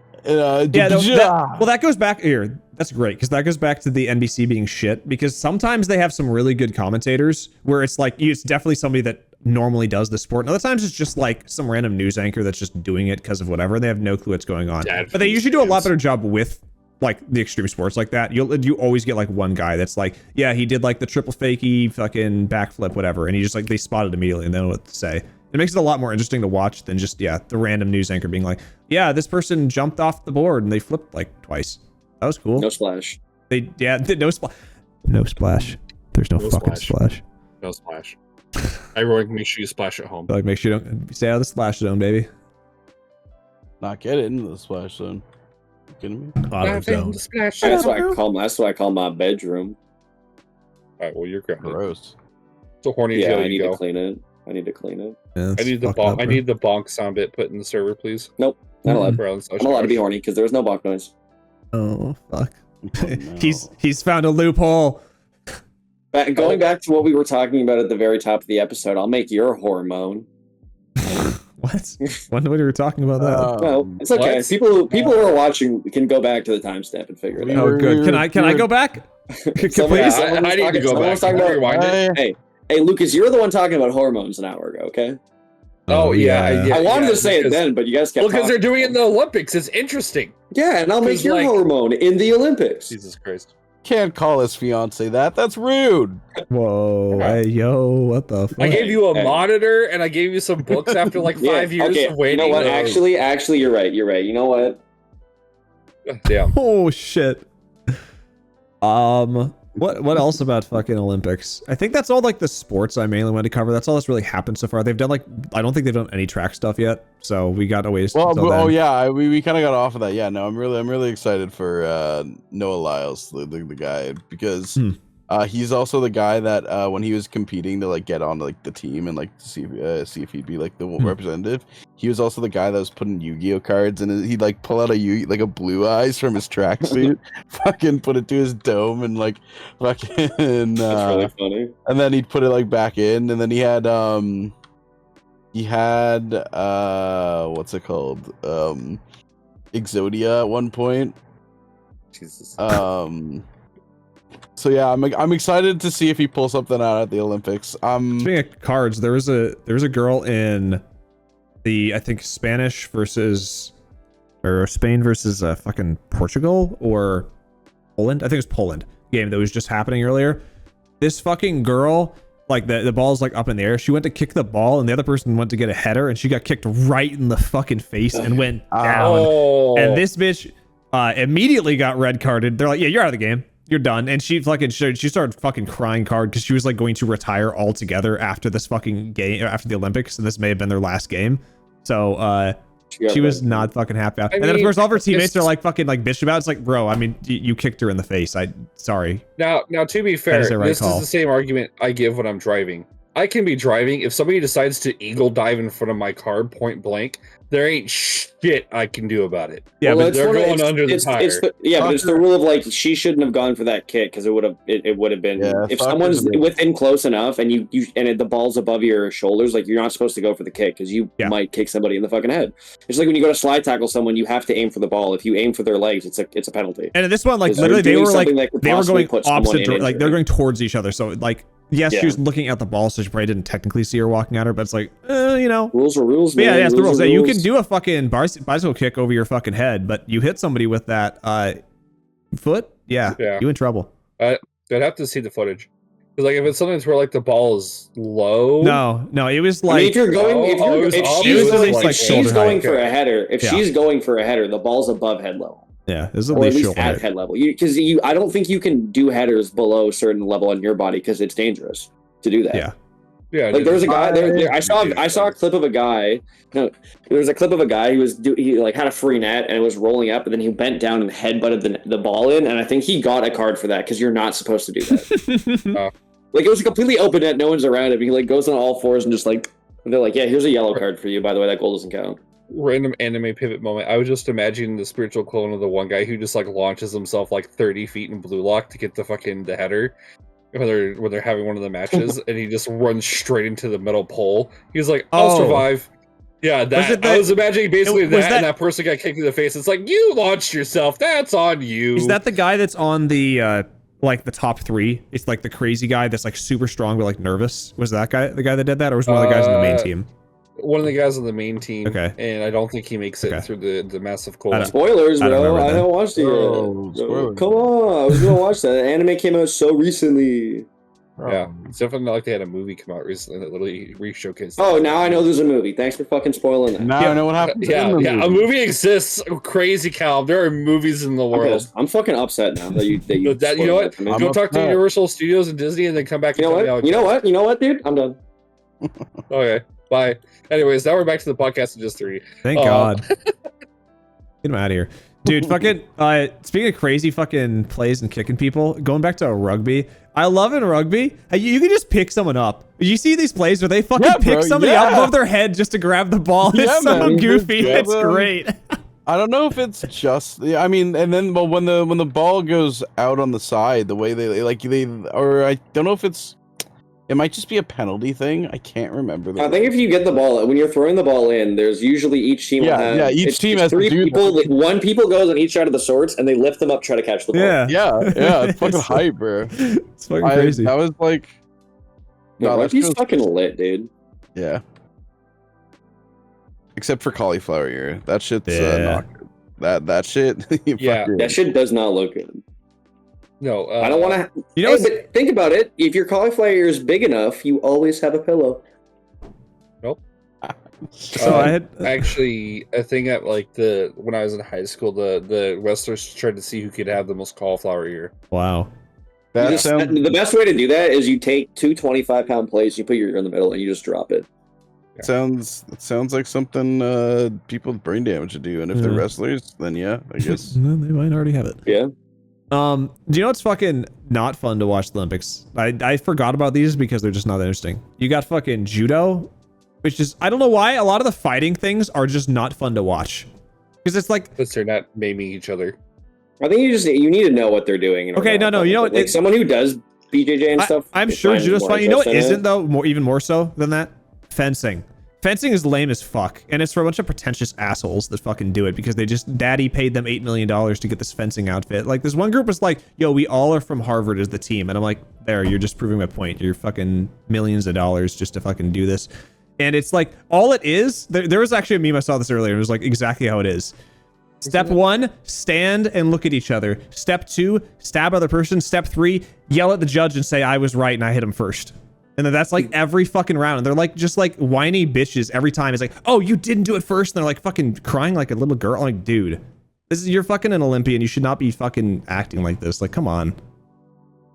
goes back here. That's great because that goes back to the NBC being shit, because sometimes they have some really good commentators where it's like it's definitely somebody that normally does the sport, and other times it's just like some random news anchor that's just doing it because of whatever. They have no clue what's going on, but they usually do a lot better job with like the extreme sports like that. You always get like one guy that's like, yeah, he did like the triple fakie fucking backflip whatever, and he just like they spot it immediately and they know what to say. It makes it a lot more interesting to watch than just the random news anchor being like, yeah, this person jumped off the board and they flipped like twice. That was cool. No splash. No splash. There's no fucking splash. No splash. Everyone, make sure you splash at home. Like, make sure you don't stay out of the splash zone, baby. Not get it into the splash zone. You kidding me? Auto zone. That's what I call my bedroom. All right, well, you're grounded. Gross. So horny. Yeah, I need to clean it. I need it. Yeah, I need the bonk. I need the bonk sound bit put in the server, please. Nope, not allowed. I'm allowed to be horny because there was no bonk noise. Oh fuck. Oh, no. He's found a loophole. Going back to what we were talking about at the very top of the episode, I'll make your hormone. What? When we were talking about that? Well, it's okay. What? People who are watching can go back to the timestamp and figure it out. Oh, good. Can I go back? Please. I need to go back. Hey, Lucas, you're the one talking about hormones an hour ago, okay? Oh yeah. I wanted to say it then, but you guys kept. Because they're doing it in the Olympics. It's interesting. Yeah, and I'll make your hormone in the Olympics. Jesus Christ. Can't call his fiance that. That's rude. Whoa, hey, yo, what the fuck? I gave you a monitor and I gave you some books after like 5 years of waiting. You know what? Actually, you're right. You know what? Damn. Oh shit. What else about fucking Olympics? I think that's all like the sports I mainly want to cover. That's all that's really happened so far. They've done I don't think they've done any track stuff yet. So we got a ways. Well, oh yeah, we kind of got off of that. Yeah, no, I'm really excited for Noah Lyles, the guy, because he's also the guy that when he was competing to like get on like the team and like see if he'd be like the representative, he was also the guy that was putting Yu-Gi-Oh cards and he'd like pull out a blue eyes from his tracksuit, fucking put it to his dome and like fucking. That's really funny. And then he'd put it like back in, and then he had what's it called? Exodia at one point. Jesus. So yeah, I'm excited to see if he pulls something out at the Olympics. Speaking of cards, there was a girl in the, I think, Spain versus fucking Portugal or Poland. I think it was Poland game that was just happening earlier. This fucking girl, like the ball's like up in the air. She went to kick the ball and the other person went to get a header and she got kicked right in the fucking face and went down. And this bitch immediately got red carded. They're like, yeah, you're out of the game. You're done. And she started fucking crying hard because she was like going to retire altogether after this fucking game, after the Olympics, and this may have been their last game. So she was not fucking happy. And then of course all of her teammates are like fucking like bitch about it. It's like, bro, I mean, you kicked her in the face. Sorry. Now to be fair, this is the same argument I give when I'm driving. I can be driving. If somebody decides to eagle dive in front of my car point blank, there ain't shit I can do about it. Yeah, well, but they're going under the tire. But it's the rule of like she shouldn't have gone for that kick because it would have been if someone's within close enough and the ball's above your shoulders, like you're not supposed to go for the kick because you might kick somebody in the fucking head. It's like when you go to slide tackle someone, you have to aim for the ball. If you aim for their legs, it's a penalty. And in this one, like literally, they were going opposite, like they're going towards each other. So like. Yes, she was looking at the ball, so she probably didn't technically see her walking at her, but it's like, you know. Rules are rules, man. Yeah, it's the rules. You can do a fucking bicycle kick over your fucking head, but you hit somebody with that foot, you in trouble. I'd have to see the footage. Because like if it's something where like the ball is low. No, it was like. I mean, if she's going for a header, she's going for a header, the ball's above head level. Yeah, this is at least at head level. Because I don't think you can do headers below a certain level on your body because it's dangerous to do that. Yeah. Like there's a guy there. I saw a clip of a guy. No, there was a clip of a guy he like had a free net and it was rolling up, and then he bent down and headbutted the ball in, and I think he got a card for that because you're not supposed to do that. Like it was a completely open net, no one's around him. He like goes on all fours and just like they're like, yeah, here's a yellow card for you. By the way, that goal doesn't count. Random anime pivot moment. I was just imagining the spiritual clone of the one guy who just like launches himself like 30 feet in blue lock to get the header when they're having one of the matches, and he just runs straight into the metal pole. He's like, I'll survive. Yeah, I was imagining basically and that person got kicked in the face. It's like, you launched yourself. That's on you. Is that the guy that's on the like the top 3? It's like the crazy guy that's like super strong but like nervous. Was that guy the guy that did that, or was one of the guys on the main team? One of the guys on the main team, and I don't think he makes it through the massive cold. Spoilers, bro! I haven't watched it yet. Come on, I was gonna watch that. The anime came out so recently. Yeah, it's definitely not like they had a movie come out recently that literally re-showcased. Oh, now I know there's a movie. Thanks for fucking spoiling that. Now I know what happened. Yeah, a movie exists. Crazy Cal, there are movies in the world. I'm fucking upset now that you. You know what? Go talk to Universal Studios and Disney, and then come back. You know what, dude? I'm done. Okay. Bye. Anyways, now we're back to the podcast of just 3. Thank God. Get him out of here. Dude, fucking, speaking of crazy fucking plays and kicking people, going back to rugby, I love in rugby, you can just pick someone up. You see these plays where they fucking pick somebody up above their head just to grab the ball. It's so goofy. It's great. I don't know if it's just, I mean, and then when the ball goes out on the side, the way or I don't know if it might just be a penalty thing. I can't remember. I think if you get the ball, when you're throwing the ball in, there's usually each team. Each team has 3 people. One people goes on each side of the swords, and they lift them up, try to catch the ball. Yeah. It's fucking hype, bro. It's fucking crazy. That was like, rugby's fucking lit, dude. Yeah. Except for cauliflower ear. That shit's not good. That shit. That shit does not look good. No, I don't want to. But think about it. If your cauliflower ear is big enough, you always have a pillow. Nope. So I had actually a thing at like when I was in high school, the wrestlers tried to see who could have the most cauliflower ear. Wow. The best way to do that is you take 2 25-pound plates, you put your ear in the middle, and you just drop it. It sounds like something people with brain damage would do, and if they're wrestlers, then I guess they might already have it. Yeah. Do you know what's fucking not fun to watch the Olympics? I forgot about these because they're just not interesting. You got fucking judo, which is, I don't know why, a lot of the fighting things are just not fun to watch. Because it's like... Because they're not maiming each other. I think you need to know what they're doing. Okay, no, you know what? Like someone who does BJJ and stuff. I'm sure judo's fun. You know what isn't, though? Even more so than that? Fencing. fencing is lame as fuck, and it's for a bunch of pretentious assholes that fucking do it because they just daddy paid them $8 million to get this fencing outfit. Like, this one group was like, yo, we all are from Harvard as the team, and I'm like, there, you're just proving my point. You're fucking millions of dollars just to fucking do this. And it's like, all it is, there was actually a meme, I saw this earlier, it was like exactly how it is. Step 1, stand and look at each other. Step 2, stab other person. Step 3, yell at the judge and say, I was right and I hit him first. And then that's like every fucking round. And they're like, just like whiny bitches every time. It's like, oh, you didn't do it first. And they're like fucking crying like a little girl. I'm like, dude, you're fucking an Olympian. You should not be fucking acting like this. Like, come on.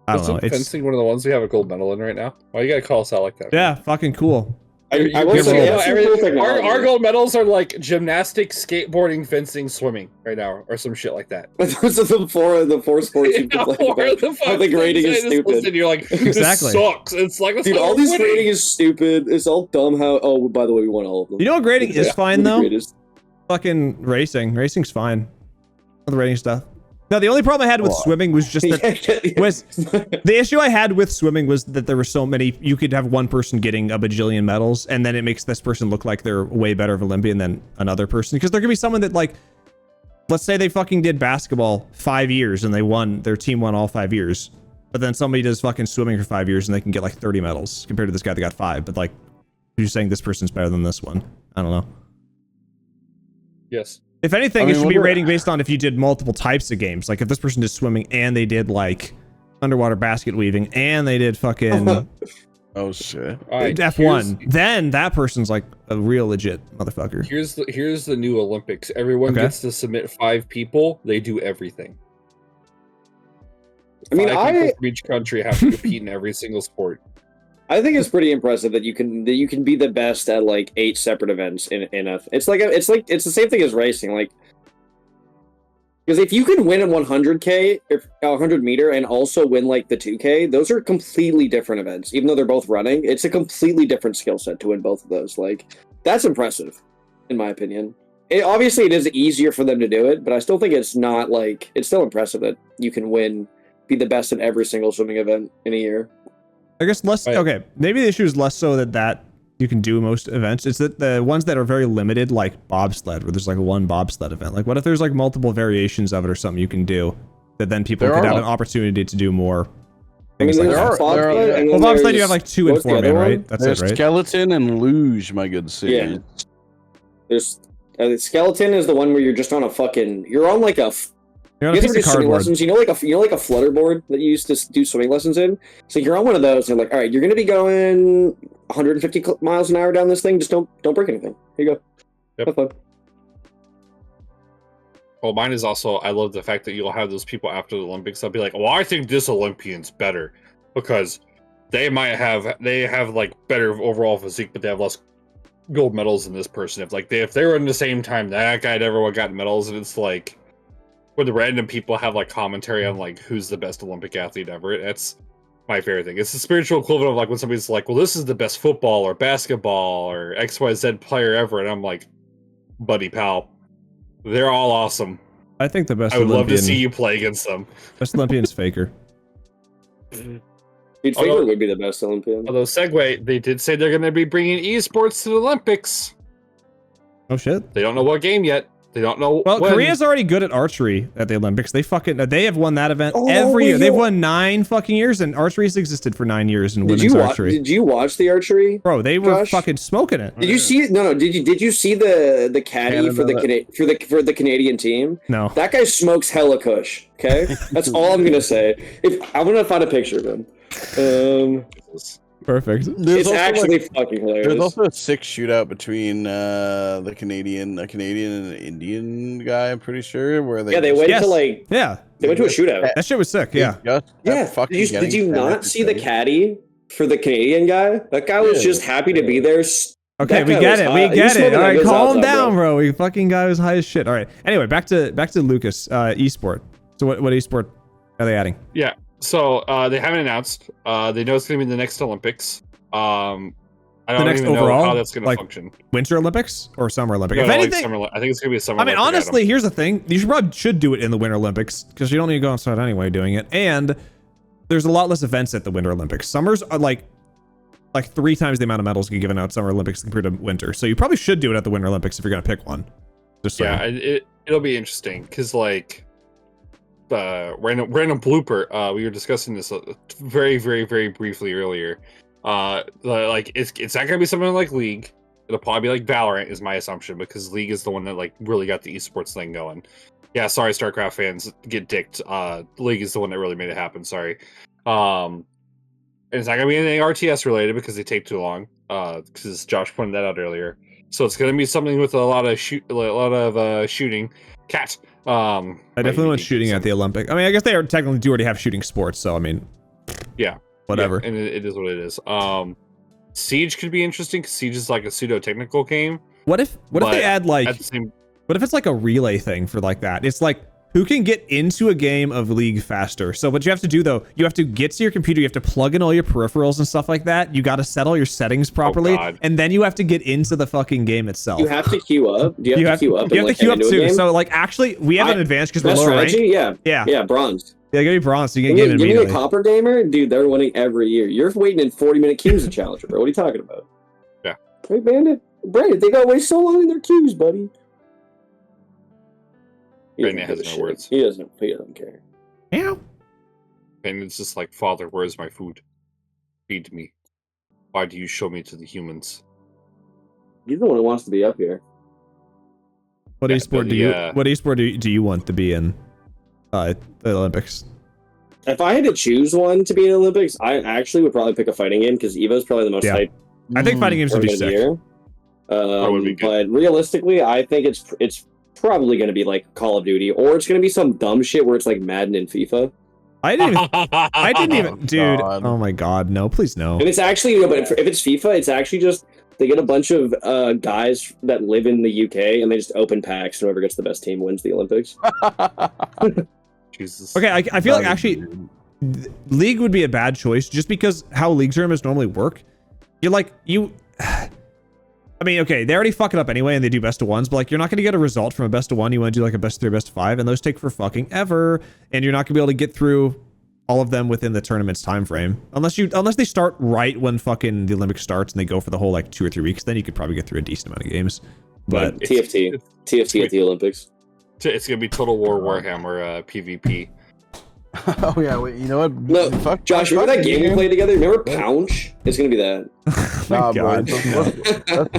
I don't know. It's fencing one of the ones we have a gold medal in right now. Why you gotta call us out like that? Yeah, fucking cool. I will say, our gold medals are like gymnastics, skateboarding, fencing, swimming right now, or some shit like that. Those are the four sports you can play. The grading is stupid. And you're like, this sucks. It's like, dude, all this grading is stupid. It's all dumb. Oh, by the way, we won all of them. You know what grading is fine though? Fucking racing. Racing's fine. All the rating stuff. No, the only problem I had with swimming was just that the issue I had with swimming was that there were so many. You could have one person getting a bajillion medals, and then it makes this person look like they're way better of Olympian than another person. Because there could be someone that, like, let's say they fucking did basketball 5 years and they won. Their team won all 5 years, but then somebody does fucking swimming for 5 years and they can get like 30 medals compared to this guy that got 5. But like, you're saying this person's better than this one. I don't know. Yes. If anything, it should be rating based on if you did multiple types of games. Like if this person did swimming and they did like underwater basket weaving and they did fucking oh shit, F1, then that person's like a real legit motherfucker. Here's the new Olympics. Everyone gets to submit 5 people. They do everything. I mean, 5 people from each country have to compete in every single sport. I think it's pretty impressive that you can be the best at like 8 separate events in a. It's the same thing as racing, like, because if you can win a 100K or 100 meter and also win like the 2K, those are completely different events. Even though they're both running, it's a completely different skill set to win both of those. Like, that's impressive, in my opinion. Obviously, it is easier for them to do it, but I still think it's not like it's still impressive that you can be the best at every single swimming event in a year. I guess less. Okay, maybe the issue is less so that you can do most events. It's that the ones that are very limited, like bobsled, where there's like one bobsled event. Like, what if there's like multiple variations of it or something you can do that then people could have an opportunity to do more things like that? Well, bobsled you have like 2 and 4 men, right? That's it, right? Skeleton and luge, my good sir. Yeah. There's skeleton is the one where you're just on a fucking. You're on like a. You know, swimming lessons. You know, like a flutter board that you used to do swimming lessons in. So you're on one of those, and you're like, all right, you're gonna be going 150 miles an hour down this thing. Just don't break anything. Here you go. Yep. Have fun. Well, mine is also. I love the fact that you'll have those people after the Olympics. They'll be like, well, I think this Olympian's better because they have like better overall physique, but they have less gold medals than this person. If they were in the same time that guy never would have gotten medals, and it's like. Where the random people have like commentary on like who's the best Olympic athlete ever. That's my favorite thing. It's the spiritual equivalent of like when somebody's like, well, this is the best football or basketball or XYZ player ever. And I'm like, buddy pal, they're all awesome. I think the best I would love to see you play against them. Best Olympian's Faker. Faker would be the best Olympian. Although segue, they did say they're going to be bringing esports to the Olympics. Oh shit. They don't know what game yet. They don't know. Well, Korea's already good at archery at the Olympics. They have won that event every year. They've won 9 fucking years, and archery's existed for 9 years in women's archery. Did you watch the archery? Bro, they were fucking smoking it. Did you see? No. Did you see the caddy for the Canadian team? No. That guy smokes hella kush. Okay, that's all I'm gonna say. I'm gonna find a picture of him. Perfect. It's actually fucking hilarious. There's also a 6 shootout between a Canadian and an Indian guy. I'm pretty sure where they went to like they went to a shootout. That shit was sick. Yeah. Did you not see the caddy for the Canadian guy? That guy was just happy to be there. Okay, we get it. We get it. All right, calm down, bro. We fucking guy was high as shit. All right. Anyway, back to Lucas. Esport. So what esport are they adding? Yeah. So they haven't announced. They know it's going to be the next Olympics. I don't even know how that's going to function. Winter Olympics or Summer Olympics? No, if anything, I think it's going to be a Summer. I mean, honestly, here's the thing: you should do it in the Winter Olympics because you don't need to go outside anyway doing it. And there's a lot less events at the Winter Olympics. Summers are like like 3 times the amount of medals get given out Summer Olympics compared to Winter. So you probably should do it at the Winter Olympics if you're gonna pick one. Just saying. Yeah, it'll be interesting because like random blooper. We were discussing this very, very, very briefly earlier. Like it's not gonna be something like League. It'll probably be like Valorant is my assumption because League is the one that like really got the esports thing going. Yeah, sorry, StarCraft fans get dicked. League is the one that really made it happen. Sorry. And it's not gonna be anything RTS related because they take too long. Because Josh pointed that out earlier. So it's gonna be something with a lot of shooting. Cat. I definitely want shooting at the Olympic. I mean, I guess they technically do already have shooting sports, so I mean, yeah, whatever. Yeah, and it is what it is. Siege could be interesting because Siege is like a pseudo technical game. What if they add like? What if it's like a relay thing for like that? It's like who can get into a game of League faster. So what you have to do though, you have to get to your computer, you have to plug in all your peripherals and stuff like that. You got to set all your settings properly, and then you have to get into the fucking game itself. You have to queue up. Do you have to queue up? You have to queue up too. So like actually, we have an advantage because we're lower ranked. Yeah, bronze. Yeah, give me bronze. So you can get Give immediately. me a copper gamer, dude. They're winning every year. You're waiting in 40-minute queues to challenger, bro. What are you talking about? Yeah. Hey, Bandit, Brandon, they gotta wait so long in their queues, buddy. Bandit has no words. He doesn't care. Yeah. And it's just like, Father, where's my food? Feed me. Why do you show me to the humans? He's the one who wants to be up here. What esport do you want to be in the Olympics? If I had to choose one to be in the Olympics, I actually would probably pick a fighting game because Evo's probably the most hyped. I think fighting games would be sick. But realistically, I think it's probably going to be like Call of Duty, or it's going to be some dumb shit where it's like Madden and FIFA. I didn't even, dude. God. Oh my God, no, please no. And it's actually, but if it's FIFA, it's actually just they get a bunch of guys that live in the UK and they just open packs, and whoever gets the best team wins the Olympics. Jesus. Okay, I feel like actually League would be a bad choice just because how League tournaments normally work. I mean, okay, they already fuck it up anyway and they do best of ones, but like you're not going to get a result from a best of one. You want to do like a best of 3, best of 5, and those take for fucking ever, and you're not going to be able to get through all of them within the tournament's time frame. Unless they start right when fucking the Olympics starts and they go for the whole like 2 or 3 weeks, then you could probably get through a decent amount of games. But TFT at the Olympics. It's going to be Total War Warhammer PvP. Oh yeah, wait, you know what? No, Josh, remember that game we played together? Remember Pounce? It's gonna be that. Oh my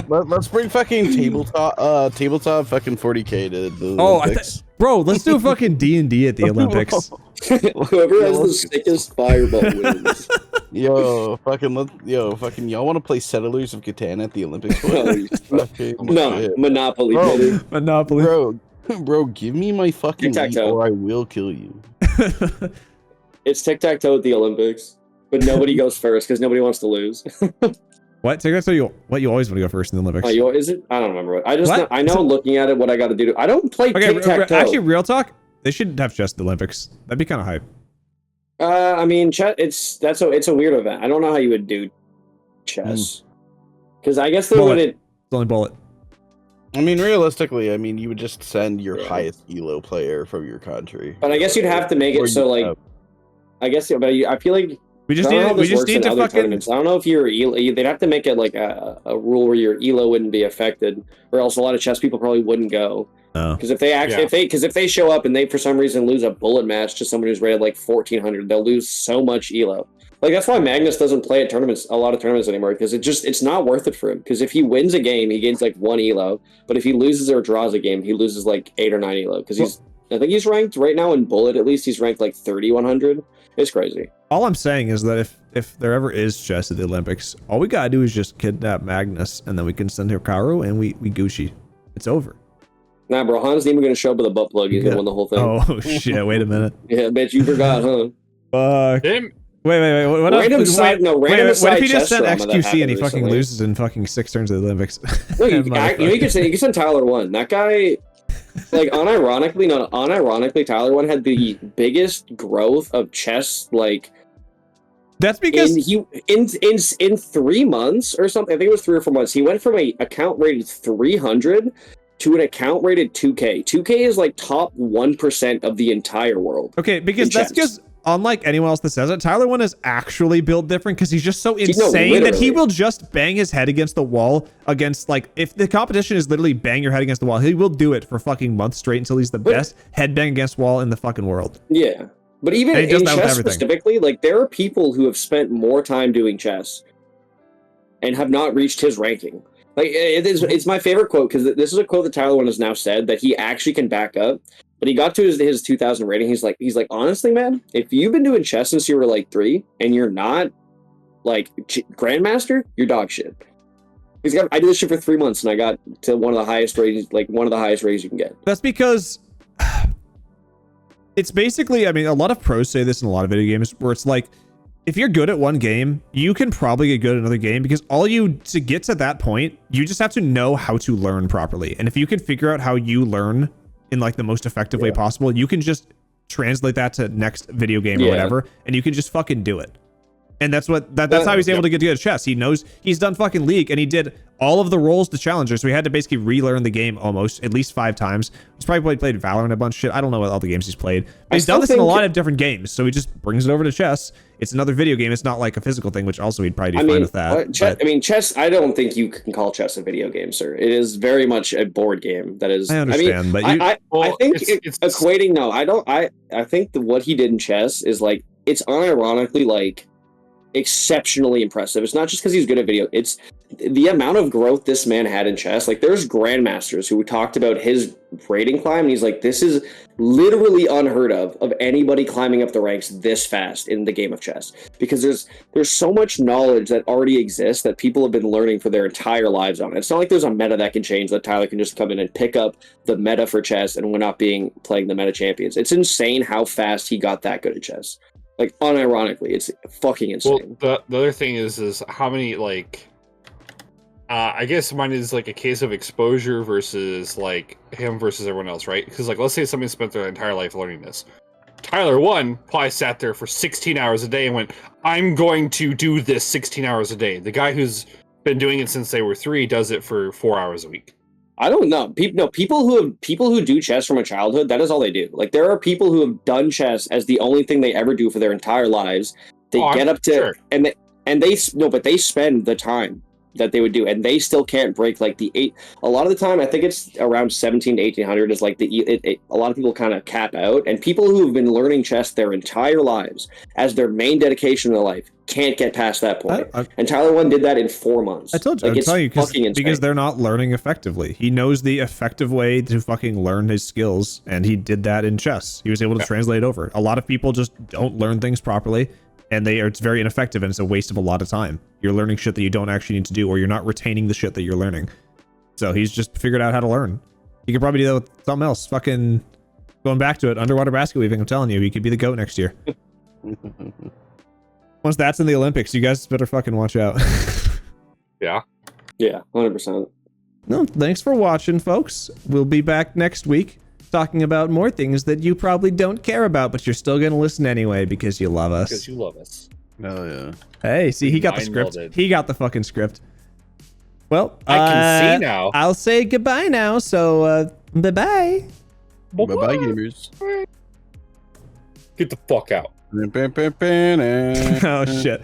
God. Let's bring fucking tabletop fucking 40K to the Olympics. Bro, let's do a fucking D&D at the Olympics. Whoever has the sickest fireball wins. Y'all want to play Settlers of Catan at the Olympics? No, Monopoly. Monopoly. Bro, give me my fucking meat or I will kill you. It's tic-tac-toe at the Olympics, but nobody goes first because nobody wants to lose. What? Tic-tac-toe? You always want to go first in the Olympics? Is it? I don't remember. I know looking at it what I got to do. I don't play tic-tac-toe. Actually, real talk, they should have chess at the Olympics. That'd be kind of hype. I mean, chess. It's a weird event. I don't know how you would do chess because I guess they wouldn't. It's only bullet. I mean, realistically, you would just send your highest elo player from your country. But I guess you'd have to make it so, like, I feel like we just need to fucking. I don't know if you're elo. They'd have to make it like a rule where your elo wouldn't be affected, or else a lot of chess people probably wouldn't go. Because if they show up and they for some reason lose a bullet match to someone who's rated like 1400, they'll lose so much elo. Like that's why Magnus doesn't play at a lot of tournaments anymore, because it's not worth it for him. Because if he wins a game, he gains like 1 elo, but if he loses or draws a game, he loses like 8 or 9 elo. Because I think he's ranked right now in bullet. At least he's ranked like 3100. It's crazy. All I'm saying is that if there ever is chess at the Olympics, all we gotta do is just kidnap Magnus, and then we can send Hikaru, and we Gucci. It's over. Nah, bro, Han's even gonna show up with a butt plug. He's gonna win the whole thing. Oh shit! Wait a minute. Yeah, bet you forgot, huh? Fuck. Wait. What if he just sent XQC and he fucking loses in fucking 6 turns at the Olympics? No, you can send Tyler 1. That guy, like, unironically, Tyler 1 had the biggest growth of chess, like. That's because in 3 months or something. I think it was 3 or 4 months. He went from an account rated 300 to an account rated 2K. 2K is like top 1% of the entire world. Okay, because that's because unlike anyone else that says it, Tyler 1 is actually built different because he's just so insane that he will just bang his head against the wall against, like, if the competition is literally bang your head against the wall, he will do it for fucking months straight until he's the best headbang against wall in the fucking world. Yeah. But even in chess specifically, like, there are people who have spent more time doing chess and have not reached his ranking. Like, it's my favorite quote, because this is a quote that Tyler 1 has now said that he actually can back up. But he got to his 2000 rating. He's like, honestly, man, if you've been doing chess since you were like 3 and you're not like grandmaster, you're dog shit. I did this shit for 3 months and I got to one of the highest ratings, like one of the highest ratings you can get. That's because it's basically, I mean, a lot of pros say this in a lot of video games where it's like, if you're good at one game, you can probably get good at another game, because to get to that point, you just have to know how to learn properly. And if you can figure out how you learn in like the most effective way possible, you can just translate that to next video game or whatever, and you can just fucking do it. And that's how he's able to get good at chess. He knows, he's done fucking League, and he did all of the roles to Challenger, so he had to basically relearn the game almost at least 5 times. He's probably played Valorant a bunch of shit. I don't know what all the games he's played. But he's done this in a lot of different games, so he just brings it over to chess. It's another video game. It's not like a physical thing, which also he'd probably do fine with that. Chess, I don't think you can call chess a video game, sir. It is very much a board game. That is, I understand, but I think it's equating. No, I don't. I think that what he did in chess is like, it's unironically like exceptionally impressive. It's not just because he's good at video. It's the amount of growth this man had in chess. There's grandmasters who talked about his rating climb, and he's like, this is literally unheard of anybody climbing up the ranks this fast in the game of chess, because there's so much knowledge that already exists that people have been learning for their entire lives on it. It's not like there's a meta that can change, that Tyler can just come in and pick up the meta for chess and we're not playing the meta champions. It's insane how fast he got that good at chess. Like, unironically, it's fucking insane. Well, the other thing is how many, like, I guess mine is like a case of exposure versus like him versus everyone else, right? Because like, let's say somebody spent their entire life learning this. Tyler 1 probably sat there for 16 hours a day and went, I'm going to do this 16 hours a day. The guy who's been doing it since they were 3 does it for 4 hours a week. I don't know. People who do chess from a childhood, that is all they do. Like, there are people who have done chess as the only thing they ever do for their entire lives. They get up to but they spend the time that they would do, and they still can't break like the 8. A lot of the time, I think it's around 17 to 1800 is like a lot of people kind of cap out, and people who have been learning chess their entire lives as their main dedication in their life can't get past that point. And Tyler 1 did that in 4 months. I told you, I'm telling you, because they're not learning effectively. He knows the effective way to fucking learn his skills, and he did that in chess. He was able to translate it over. A lot of people just don't learn things properly, and it's very ineffective, and it's a waste of a lot of time. You're learning shit that you don't actually need to do, or you're not retaining the shit that you're learning. So he's just figured out how to learn. He could probably do that with something else. Fucking going back to it, underwater basket weaving. I'm telling you, he could be the GOAT next year. Once that's in the Olympics, you guys better fucking watch out. Yeah. Yeah, 100%. No, thanks for watching, folks. We'll be back next week talking about more things that you probably don't care about, but you're still going to listen anyway because you love us. Because you love us. Oh, yeah. Hey, see, he got the script. He got the fucking script. Well, I can see now. I'll say goodbye now, so bye-bye. Bye-bye, gamers. Get the fuck out. Oh, shit.